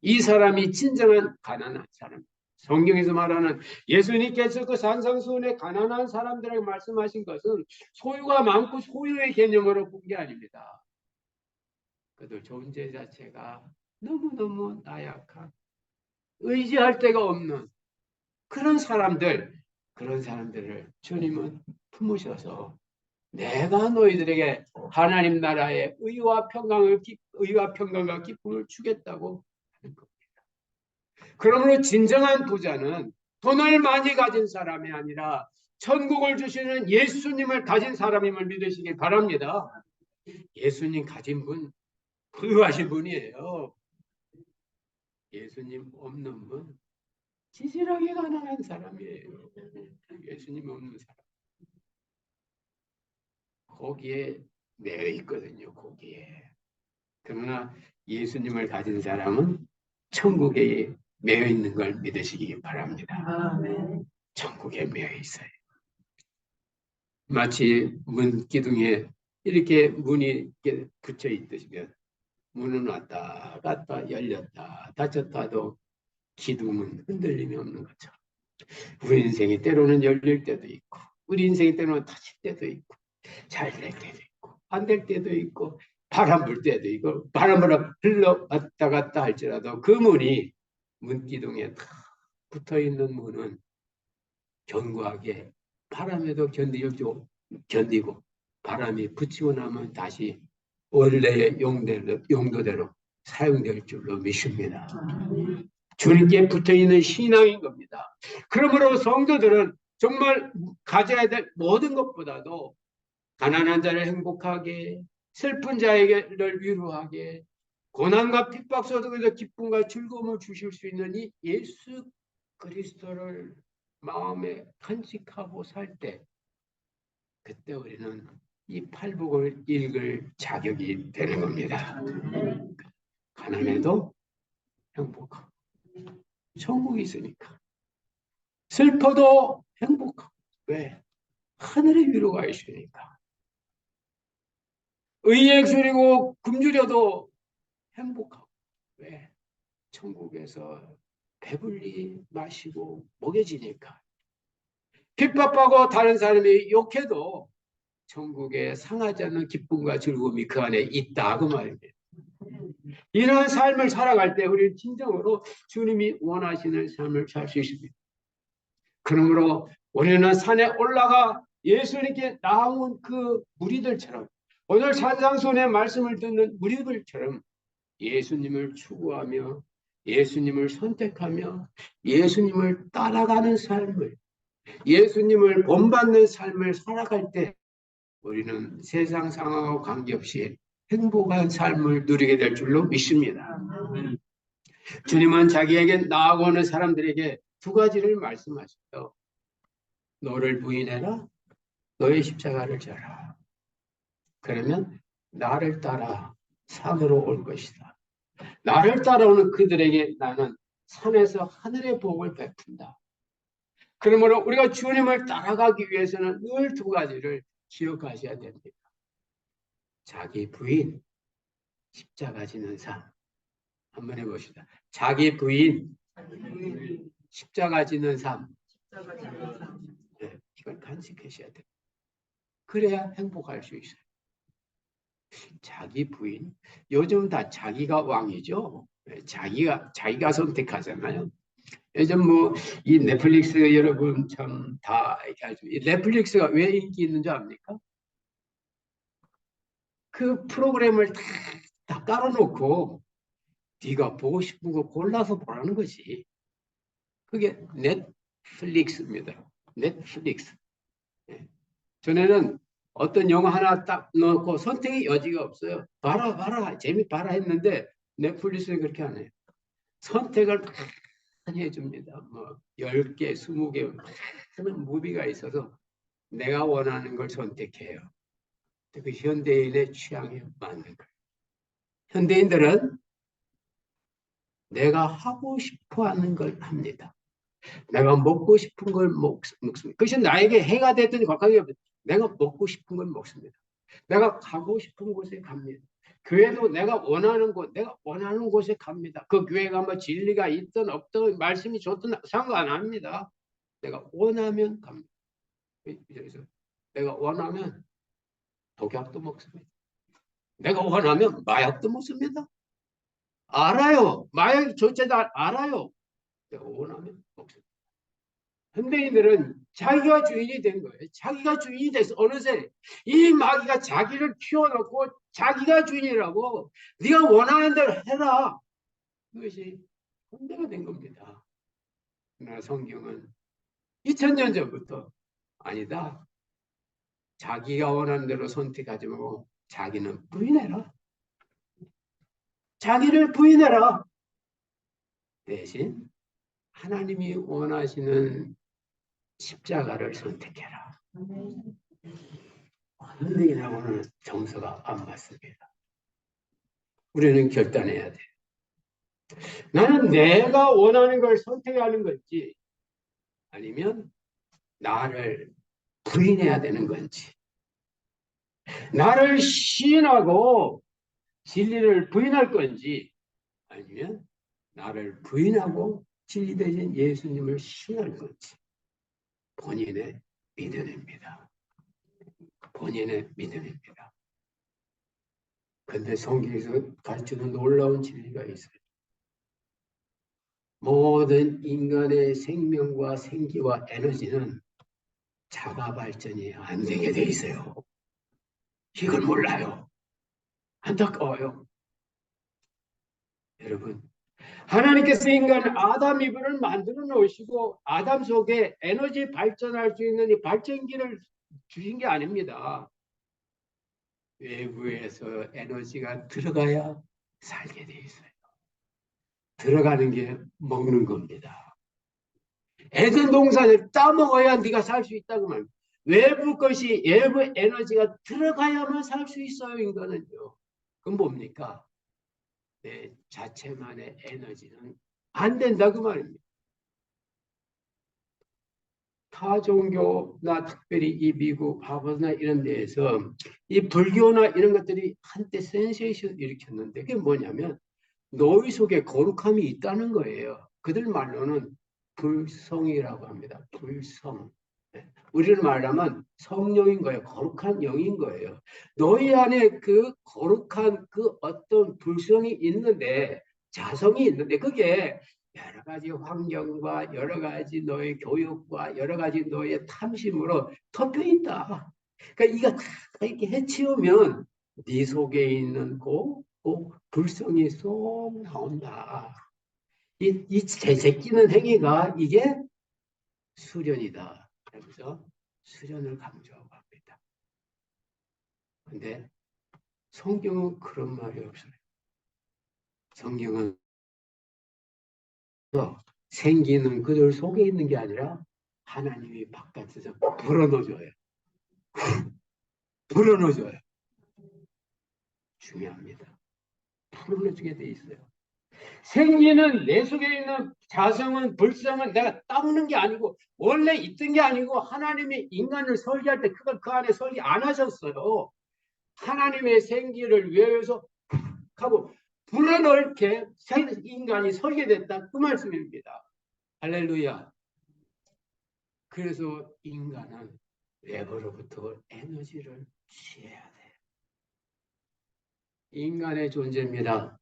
A: 이 사람이 진정한 가난한 사람. 성경에서 말하는 예수님께서 그 산상수훈의 가난한 사람들에게 말씀하신 것은 소유가 많고 소유의 개념으로 본 게 아닙니다. 그들 존재 자체가 너무너무 나약한 의지할 데가 없는 그런 사람들을 주님은 품으셔서 내가 너희들에게 하나님 나라의 의와 평강과 기쁨을 주겠다고 하는 겁니다. 그러므로 진정한 부자는 돈을 많이 가진 사람이 아니라 천국을 주시는 예수님을 가진 사람임을 믿으시길 바랍니다. 예수님 가진 분 부유하신 분이에요. 예수님 없는 분 지질하게 가난한 사람이에요. 예수님 없는 사람. 거기에 매여 있거든요. 거기에. 그러나 예수님을 가진 사람은 천국에 매여 있는 걸 믿으시기 바랍니다. 천국에 매여 있어요. 마치 문 기둥에 이렇게 문이 이렇게 붙여 있듯이면 문은 왔다 갔다 열렸다 닫혔다도 기둥은 흔들림이 없는 것처럼 우리 인생이 때로는 열릴 때도 있고 우리 인생이 때로는 닫힐 때도 있고 잘 될 때도 있고 안 될 때도 있고 바람 불 때도 있고 바람으로 흘러 왔다 갔다 할지라도 그 문이 문기둥에 다 붙어있는 문은 견고하게 바람에도 견디고 바람이 붙이고 나면 다시 원래의 용도대로 사용될 줄로 믿습니다. 주님께 붙어있는 신앙인 겁니다. 그러므로 성도들은 정말 가져야 될 모든 것보다도 가난한 자를 행복하게, 슬픈 자에게를 위로하게, 고난과 핍박 속에서 기쁨과 즐거움을 주실 수 있는 이 예수 그리스도를 마음에 간직하고 살 때, 그때 우리는 이 팔복을 읽을 자격이 되는 겁니다. 가난해도 행복하고, 천국이 있으니까. 슬퍼도 행복하고, 왜? 하늘의 위로가 있으니까. 의에 줄이고 굶주려도 행복하고, 왜? 천국에서 배불리 마시고 먹여지니까. 핍박하고 다른 사람이 욕해도 천국에 상하지 않는 기쁨과 즐거움이 그 안에 있다 그 말입니다. 이런 삶을 살아갈 때 우리는 진정으로 주님이 원하시는 삶을 살 수 있습니다. 그러므로 우리는 산에 올라가 예수님께 나온 그 무리들처럼, 오늘 산상순의 말씀을 듣는 무리들처럼 예수님을 추구하며 예수님을 선택하며 예수님을 따라가는 삶을, 예수님을 본받는 삶을 살아갈 때 우리는 세상 상황과 관계없이 행복한 삶을 누리게 될 줄로 믿습니다. 주님은 자기에게 나아오는 사람들에게 두 가지를 말씀하셨어요. 너를 부인해라, 너의 십자가를 져라. 그러면 나를 따라 산으로 올 것이다. 나를 따라오는 그들에게 나는 산에서 하늘의 복을 베푼다. 그러므로 우리가 주님을 따라가기 위해서는 늘 두 가지를 기억하셔야 됩니다. 자기 부인, 십자가 지는 삶. 한번 해봅시다. 자기 부인, 십자가 지는 삶. 네, 이걸 간직하셔야 돼요. 그래야 행복할 수 있어요. 자기 부인, 요즘 다 자기가 왕이죠. 자기가 선택하잖아요. 요즘 뭐 이 넷플릭스 여러분 참 다 넷플릭스가 왜 인기 있는 줄 압니까? 그 프로그램을 다 깔아놓고 네가 보고 싶은 거 골라서 보라는 거지. 그게 넷플릭스입니다. 넷플릭스. 전에는 어떤 영화 하나 딱 넣고 선택의 여지가 없어요. 봐라 재미 봐라 했는데 넷플릭스는 그렇게 안 해요. 선택을 많이 해줍니다. 뭐 10개, 20개 많은 무비가 있어서 내가 원하는 걸 선택해요. 그 현대인의 취향에 맞는 거예요. 현대인들은 내가 하고 싶어 하는 걸 합니다. 내가 먹고 싶은 걸 먹습니다. 그것이 나에게 해가 됐든지 관계가 없어요. 내가 먹고 싶은 걸 먹습니다. 내가 가고 싶은 곳에 갑니다. 교회도 내가 원하는 곳에 갑니다. 그 교회가 뭐 진리가 있든 없든 말씀이 좋든 상관합니다. 내가 원하면 갑니다. 그래서 내가 원하면 독약도 먹습니다. 내가 원하면 마약도 먹습니다. 알아요. 마약 조차도 알아요. 내가 원하면 먹습니다. 현대인들은 자기가 주인이 된 거예요. 자기가 주인이 돼서 어느새 이 마귀가 자기를 키워놓고 자기가 주인이라고 네가 원하는 대로 해라. 그것이 현대가 된 겁니다. 그러나 성경은 2000년 전부터 아니다. 자기가 원하는 대로 선택하지 말고 자기는 부인해라. 자기를 부인해라. 대신 하나님이 원하시는 십자가를 선택해라. 현대인하고는 정서가 안 맞습니다. 우리는 결단해야 돼. 나는 내가 원하는 걸 선택하는 건지 아니면 나를 부인해야 되는 건지, 나를 시인하고 진리를 부인할 건지 아니면 나를 부인하고 진리 대신 예수님을 신할 건지 본인의 믿음입니다. 본인의 믿음입니다. 그런데 성경에서 가르치는 놀라운 진리가 있어요. 모든 인간의 생명과 생기와 에너지는 자가 발전이 안 되게 돼 있어요. 이걸 몰라요. 안타까워요. 여러분, 하나님께서 인간 아담 이브를 만들어 놓으시고 아담 속에 에너지 발전할 수 있는 이 발전기를 주신 게 아닙니다. 외부에서 에너지가 들어가야 살게 돼 있어요. 들어가는 게 먹는 겁니다. 에덴 동산을 따먹어야 네가 살 수 있다고 말합니다. 외부 것이 외부 에너지가 들어가야만 살 수 있어요. 인간은요. 그건 뭡니까? 내 자체만의 에너지는 안 된다 그 말입니다. 타 종교나 특별히 이 미국 하버드나 이런 데에서 이 불교나 이런 것들이 한때 센세이션 일으켰는데 그게 뭐냐면 너희 속에 거룩함이 있다는 거예요. 그들 말로는 불성이라고 합니다. 불성. 우리를 말하면 성령인 거예요. 거룩한 영인 거예요. 너희 안에 그 거룩한 그 어떤 불성이 있는데, 자성이 있는데, 그게 여러 가지 환경과 여러 가지 너의 교육과 여러 가지 너의 탐심으로 덮여 있다. 그러니까 이거 다 이렇게 해치우면 네 속에 있는 그 불성이 쏙 나온다. 이 제끼는 행위가 이게 수련이다. 그래서 수련을 강조하고 합니다. 근데 성경은 그런 말이 없어요. 성경은 생기는 그들 속에 있는 게 아니라 하나님이 바깥에서 불어넣어줘요. 불어넣어줘요. 중요합니다. 불어넣어주게 돼 있어요. 생기는 내 속에 있는 자성은 불성은 내가 닦는 게 아니고 원래 있던 게 아니고 하나님이 인간을 설계할 때 그걸 그 안에 설계 안 하셨어요. 하나님의 생기를 위해서 하고 불어넣게 인간이 설계됐다 그 말씀입니다. 할렐루야. 그래서 인간은 외부로부터 에너지를 취해야 돼. 인간의 존재입니다.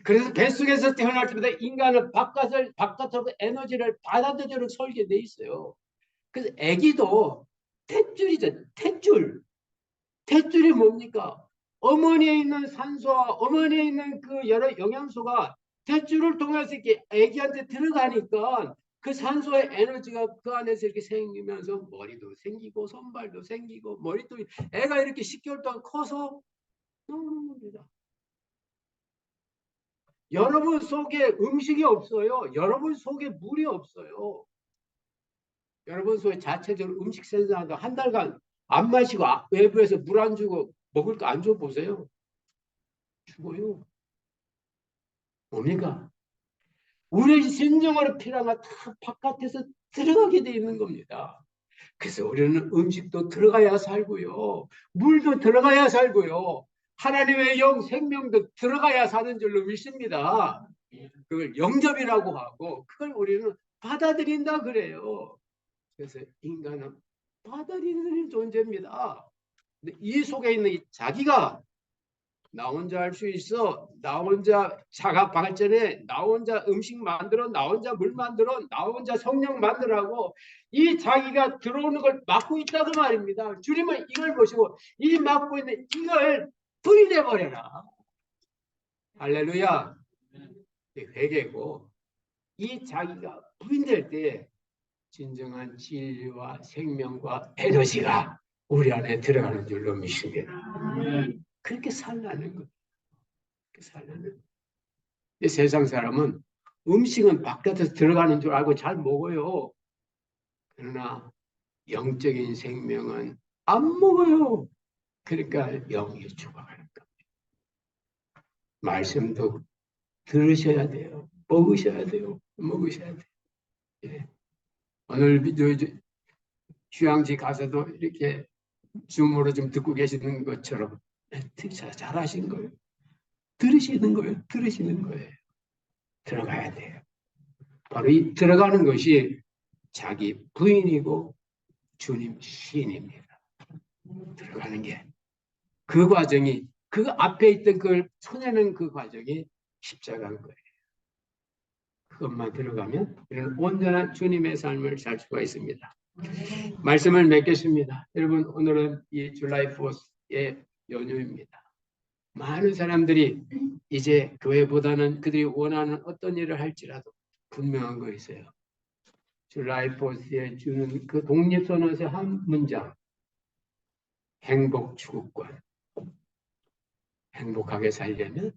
A: 그래서 뱃속에서 태어날 때마다 인간은 바깥으로 에너지를 받아들이도록 설계돼 있어요. 그래서 아기도 탯줄이죠. 탯줄. 탯줄이 뭡니까? 어머니에 있는 산소와 어머니에 있는 그 여러 영양소가 탯줄을 통해서 이렇게 아기한테 들어가니까 그 산소의 에너지가 그 안에서 이렇게 생기면서 머리도 생기고 손발도 생기고 머리도 애가 이렇게 10개월 동안 커서 나오는 겁니다. 여러분 속에 음식이 없어요. 여러분 속에 물이 없어요. 여러분 속에 자체적으로 음식 생산도 한 달간 안 마시고 외부에서 물 안 주고 먹을 거 안 줘 보세요. 죽어요. 뭡니까? 우리 생명으로 필요한 거 다 바깥에서 들어가게 돼 있는 겁니다. 그래서 우리는 음식도 들어가야 살고요. 물도 들어가야 살고요. 하나님의 영 생명도 들어가야 사는 줄로 믿습니다. 그걸 영접이라고 하고 그걸 우리는 받아들인다 그래요. 그래서 인간은 받아들이는 존재입니다. 근데 이 속에 있는 이 자기가 나 혼자 할 수 있어. 나 혼자 자가 발전해. 나 혼자 음식 만들어. 나 혼자 물 만들어. 나 혼자 성령 만들라고 이 자기가 들어오는 걸 막고 있다고 말입니다. 주님은 이걸 보시고 이 막고 있는 이걸 부인해 버려라. 할렐루야. 회개고 이 자기가 부인될 때 진정한 진리와 생명과 에너지가 우리 안에 들어가는 줄로 믿습니다. 그렇게 살라는 거예요. 살라는. 세상 사람은 음식은 바깥에서 들어가는 줄 알고 잘 먹어요. 그러나 영적인 생명은 안 먹어요. 그러니까 영이 죽어가는 겁니다. 말씀도 들으셔야 돼요. 먹으셔야 돼요. 먹으셔야 돼요. 예. 오늘 휴양지 가서도 이렇게 줌으로 좀 듣고 계시는 것처럼 잘하신 거예요. 들으시는 거예요. 들으시는 거예요. 들어가야 돼요. 바로 이 들어가는 것이 자기 부인이고 주님 시인입니다. 들어가는 게 그 과정이 그 앞에 있던 그걸 쳐내는 그 과정이 십자가인 거예요. 그것만 들어가면 우리는 온전한 주님의 삶을 살 수가 있습니다. 말씀을 맺겠습니다. 여러분 오늘은 이 줄라이 4의 연휴입니다. 많은 사람들이 이제 교회보다는 그들이 원하는 어떤 일을 할지라도 분명한 거 있어요. 줄라이 4에 주는 그 독립선언서의 한 문장. 행복 추구권. 행복하게 살려면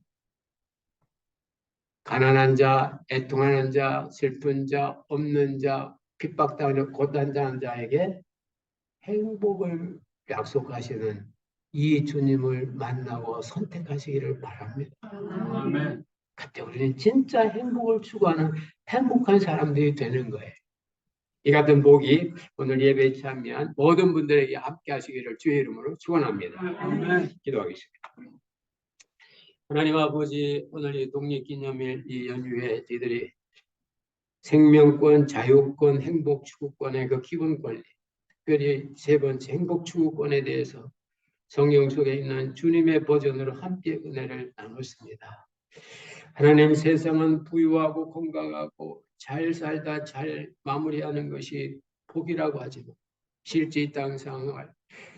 A: 가난한 자, 애통하는 자, 슬픈 자, 없는 자, 핍박당하는 고단장한 자에게 행복을 약속하시는 이 주님을 만나고 선택하시기를 바랍니다. 아멘. 그때 우리는 진짜 행복을 추구하는 행복한 사람들이 되는 거예요. 이 같은 복이 오늘 예배에 참여한 모든 분들에게 함께 하시기를 주의 이름으로 축원합니다. 아멘. 기도하겠습니다. 하나님 아버지, 오늘 이 독립기념일 이 연휴에 저희들이 생명권, 자유권, 행복 추구권의 그 기본 권리, 특별히 세 번째 행복 추구권에 대해서 성경 속에 있는 주님의 버전으로 함께 은혜를 나눴습니다. 하나님, 세상은 부유하고 건강하고 잘 살다 잘 마무리하는 것이 복이라고 하지만 실제 이 땅 생활,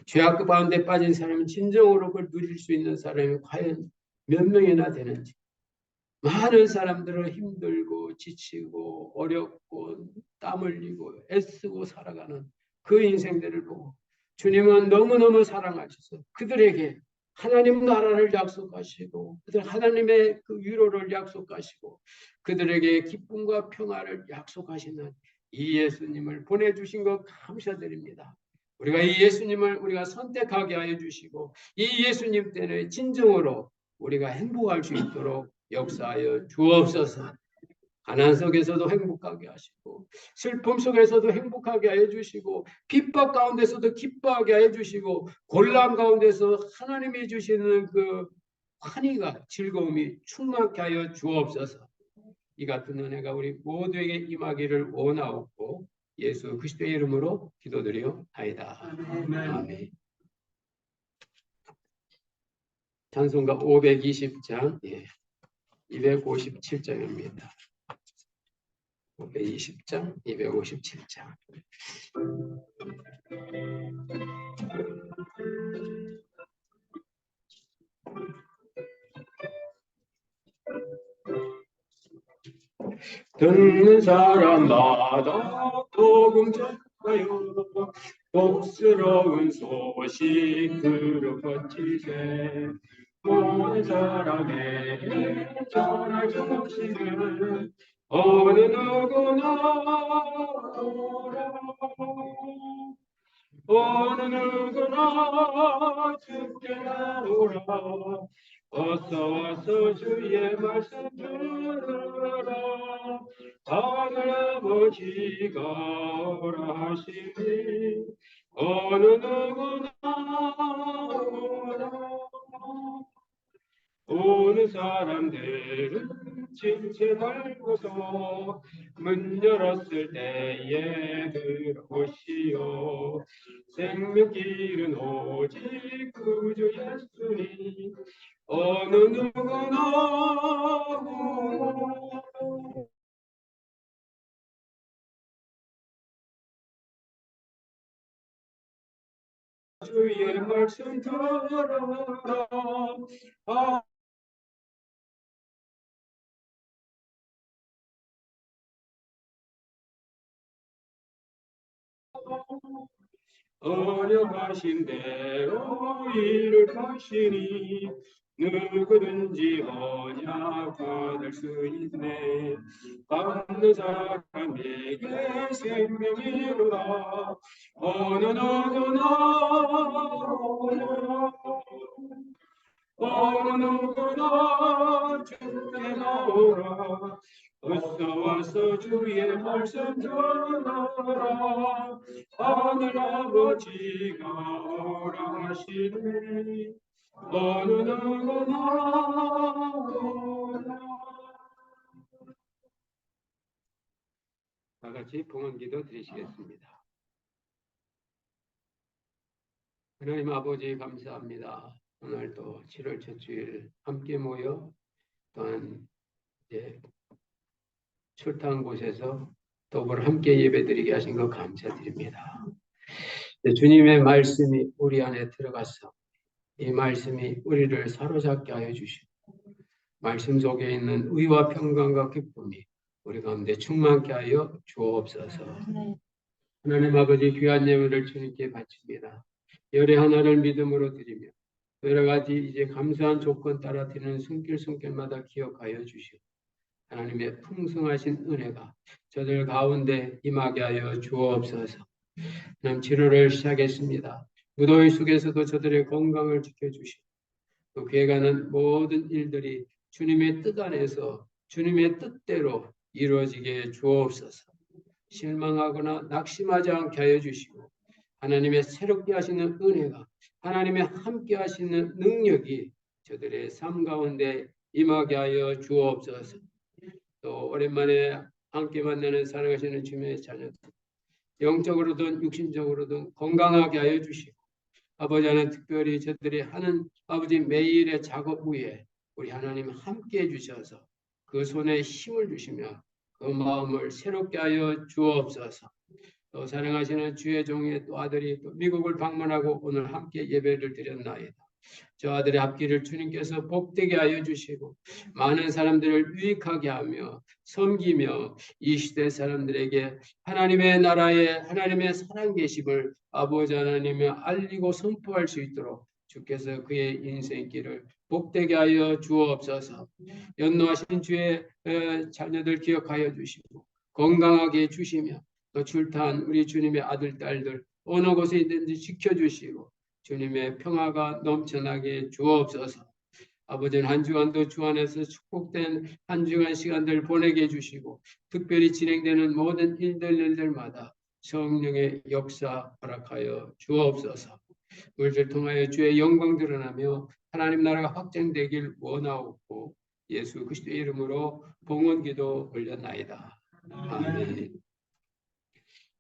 A: 죄악 가운데 빠진 사람은 진정으로 그걸 누릴 수 있는 사람이 과연 몇 명이나 되는지, 많은 사람들은 힘들고 지치고 어렵고 땀 흘리고 애쓰고 살아가는 그 인생들을 보고 주님은 너무너무 사랑하셔서 그들에게 하나님 나라를 약속하시고 그들 하나님의 그 위로를 약속하시고 그들에게 기쁨과 평화를 약속하시는 이 예수님을 보내주신 것 감사드립니다. 우리가 이 예수님을 우리가 선택하게 하여 주시고 이 예수님 때문에 진정으로 우리가 행복할 수 있도록 역사하여 주옵소서. 가난 속에서도 행복하게 하시고 슬픔 속에서도 행복하게 하여 주시고 핍박 가운데서도 기뻐하게 하여 주시고 곤란 가운데서 하나님이 주시는 그 환희가 즐거움이 충만케 하여 주옵소서. 이 같은 은혜가 우리 모두에게 임하기를 원하옵고 예수 그리스도의 이름으로 기도드리옵나이다. 아멘. 찬송가 520장 257장입니다. 520장, 257장. 듣는 사람마다 복음 전하여 복스러운 소식 들어버티세. 모든 사람에게 전할 소식은 어느 누구나 오라. 어느 누구나 죽게 나오라. 어서 와서 주의 말씀 들으라. 하늘 아버지가 오라 하시니 어느 누구나 오라. 오는 사람들은 진채 달고서 문 열었을 때에 들어오시오. 생명길은 오직 구주 예수니 어느 누구나 오라. 주의 말씀 들어라. 언약하신 대로 이룩하시니 누구든지 언약 받을 수 있네. 받는 사람에게 생명이 이루라. 어느 누구나 오라. 어느 누구나 주께 나오라. 어서 와서 주의 말씀 전하라. 하늘 아버지가 오라 하시니 어느 누구나 오라. 다 같이 봉헌기도 드리시겠습니다. 하나님 아버지 감사합니다. 오늘 또 7월 첫 주일 함께 모여 또한 이제 출타한 곳에서 더불어 함께 예배드리게 하신 것 감사드립니다. 주님의 말씀이 우리 안에 들어가서 이 말씀이 우리를 사로잡게 하여 주시고 말씀 속에 있는 의와 평강과 기쁨이 우리 가운데 충만케 하여 주옵소서. 하나님 아버지 귀한 예물을 주님께 바칩니다. 열의 하나를 믿음으로 드리며 여러 가지 이제 감사한 조건 따라 드리는 손길마다 기억하여 주시고 하나님의 풍성하신 은혜가 저들 가운데 임하게 하여 주옵소서. 하나님 7월을 시작했습니다. 무더위 속에서도 저들의 건강을 지켜주시고 또 계획하는 모든 일들이 주님의 뜻 안에서 주님의 뜻대로 이루어지게 주옵소서. 실망하거나 낙심하지 않게 하여 주시고 하나님의 새롭게 하시는 은혜가 하나님의 함께 하시는 능력이 저들의 삶 가운데 임하게 하여 주옵소서. 또 오랜만에 함께 만나는 사랑하시는 주님의 자녀들, 영적으로든 육신적으로든 건강하게 하여 주시고, 아버지 하나님 특별히 저들이 하는 아버지 매일의 작업 위에 우리 하나님 함께 해주셔서 그 손에 힘을 주시며 그 마음을 새롭게 하여 주옵소서. 또 사랑하시는 주의 종의 또 아들이 또 미국을 방문하고 오늘 함께 예배를 드렸나이다. 저 아들의 앞길을 주님께서 복되게 하여 주시고 많은 사람들을 유익하게 하며 섬기며 이 시대 사람들에게 하나님의 나라에 하나님의 살아계심을 아버지 하나님에 알리고 선포할 수 있도록 주께서 그의 인생길을 복되게 하여 주옵소서. 연노하신 주의 자녀들 기억하여 주시고 건강하게 해주시며 또 출타한 우리 주님의 아들 딸들 어느 곳에 있든지 지켜주시고 주님의 평화가 넘쳐나게 주옵소서. 아버지는 한 주간도 주 안에서 축복된 한 주간 시간들 보내게 해주시고 특별히 진행되는 모든 일들마다 성령의 역사 허락하여 주옵소서. 우리를 통하여 주의 영광 드러나며 하나님 나라가 확장되길 원하옵고 예수 그리스도의 이름으로 봉헌기도 올렸나이다. 아멘.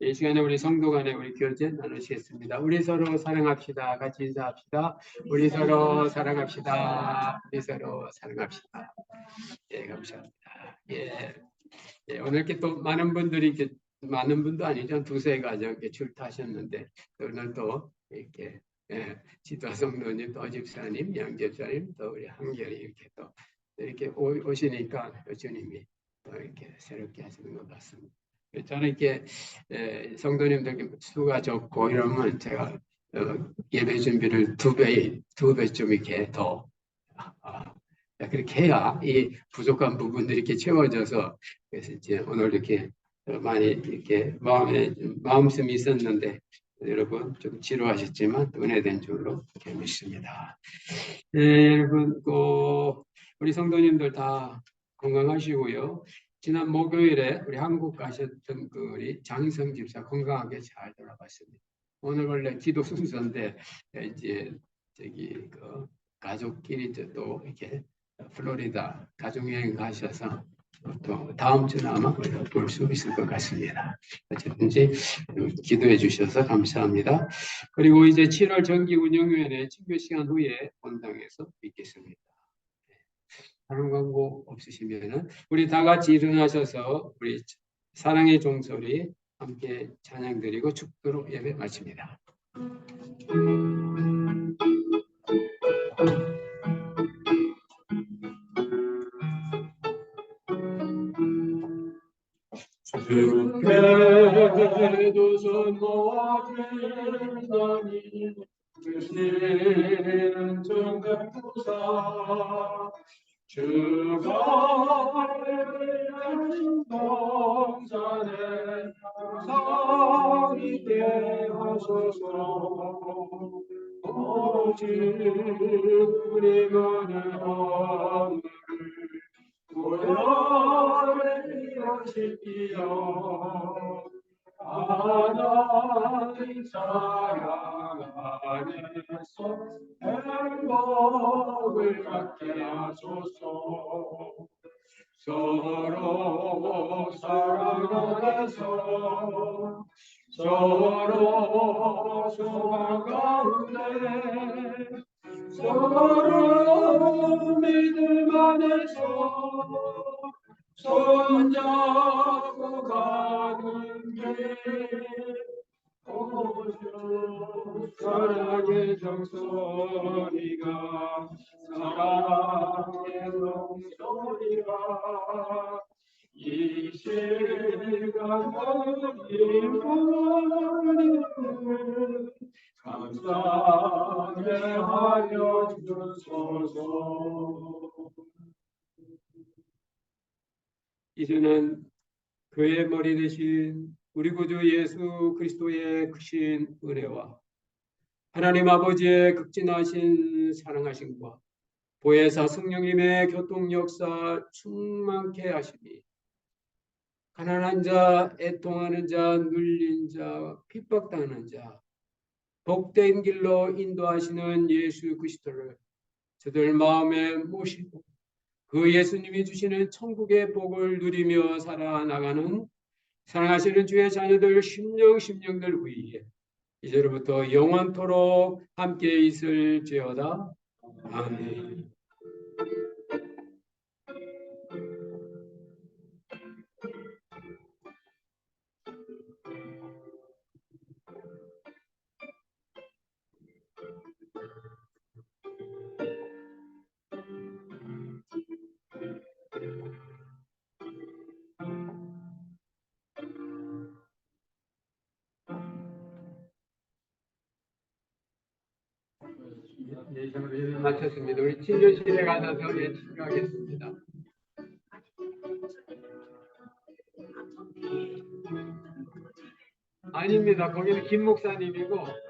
A: 이 시간에 우리 성도 간에 우리 교제 나누시겠습니다. 우리 서로 사랑합시다. 같이 인사합시다. 우리 서로 사랑합시다. 우리 서로 사랑합시다. 예, 감사합니다. 예, 예, 오늘 이렇게 또 많은 분들이 이렇게 많은 분도 아니죠. 두세 가정 이렇게 출타하셨는데 오늘 또 이렇게 지도아 성도님, 또 집사님, 양 집사님, 또 우리 한결이 이렇게 또 이렇게 오시니까 주님이 또 이렇게 새롭게 하시는 것 같습니다. 저는 이렇게 성도님들 수가 적고 이러면 제가 예배 준비를 두 배쯤 이렇게 더 그렇게 해야 이 부족한 부분들이 이렇게 채워져서 그래서 이제 오늘 이렇게 많이 이렇게 마음씀이 있었는데 여러분 좀 지루하셨지만 은혜된 줄로 이렇게 믿습니다. 여러분 우리 성도님들 다 건강하시고요. 지난 목요일에 우리 한국 가셨던 우리 장희성 집사 건강하게 잘 돌아갔습니다. 오늘 원래 기도 순서인데 이제 저기 가족끼리 또 이렇게 플로리다 가족여행 가셔서 또 다음 주는 아마 볼 수 있을 것 같습니다. 어쨌든지 기도해 주셔서 감사합니다. 그리고 이제 7월 정기 운영위원회 친교 시간 후에 본당에서 뵙겠습니다. 다른 광고 없으시면은 우리 다 같이 일어나셔서 우리 사랑의 종소리 함께 찬양 드리고 축도로 예배 마칩니다. 주께 두 손 모아주사니 주시는 정답부사 주가 하신 동산에 상이게 하소서 오직 우리만의 하늘을 고연히 하시기여 하나님 사랑 안에서 행복을 갖게 하소서 서로 사랑 안에서 서로 소망 가운데 서로 믿음 안에서 손잡고 가는 길 오주 사랑의 정소리가 사랑의 정소리가 이 시간 우리를 감사하게 하여 주소서. 이제는 그의 머리 되신 우리 구주 예수 그리스도의 크신 은혜와 하나님 아버지의 극진하신 사랑하심과 보혜사 성령님의 교통 역사 충만케 하시니 가난한 자, 애통하는 자, 눌린 자, 핍박당하는 자, 복된 길로 인도하시는 예수 그리스도를 저들 마음에 모시고 그 예수님이 주시는 천국의 복을 누리며 살아나가는 사랑하시는 주의 자녀들 심령들 위에 이제로부터 영원토록 함께 있을지어다. 아멘. 예정을 마쳤습니다. 우리 진료실에 가서 치료하겠습니다. 아닙니다. 거기는 김 목사님이고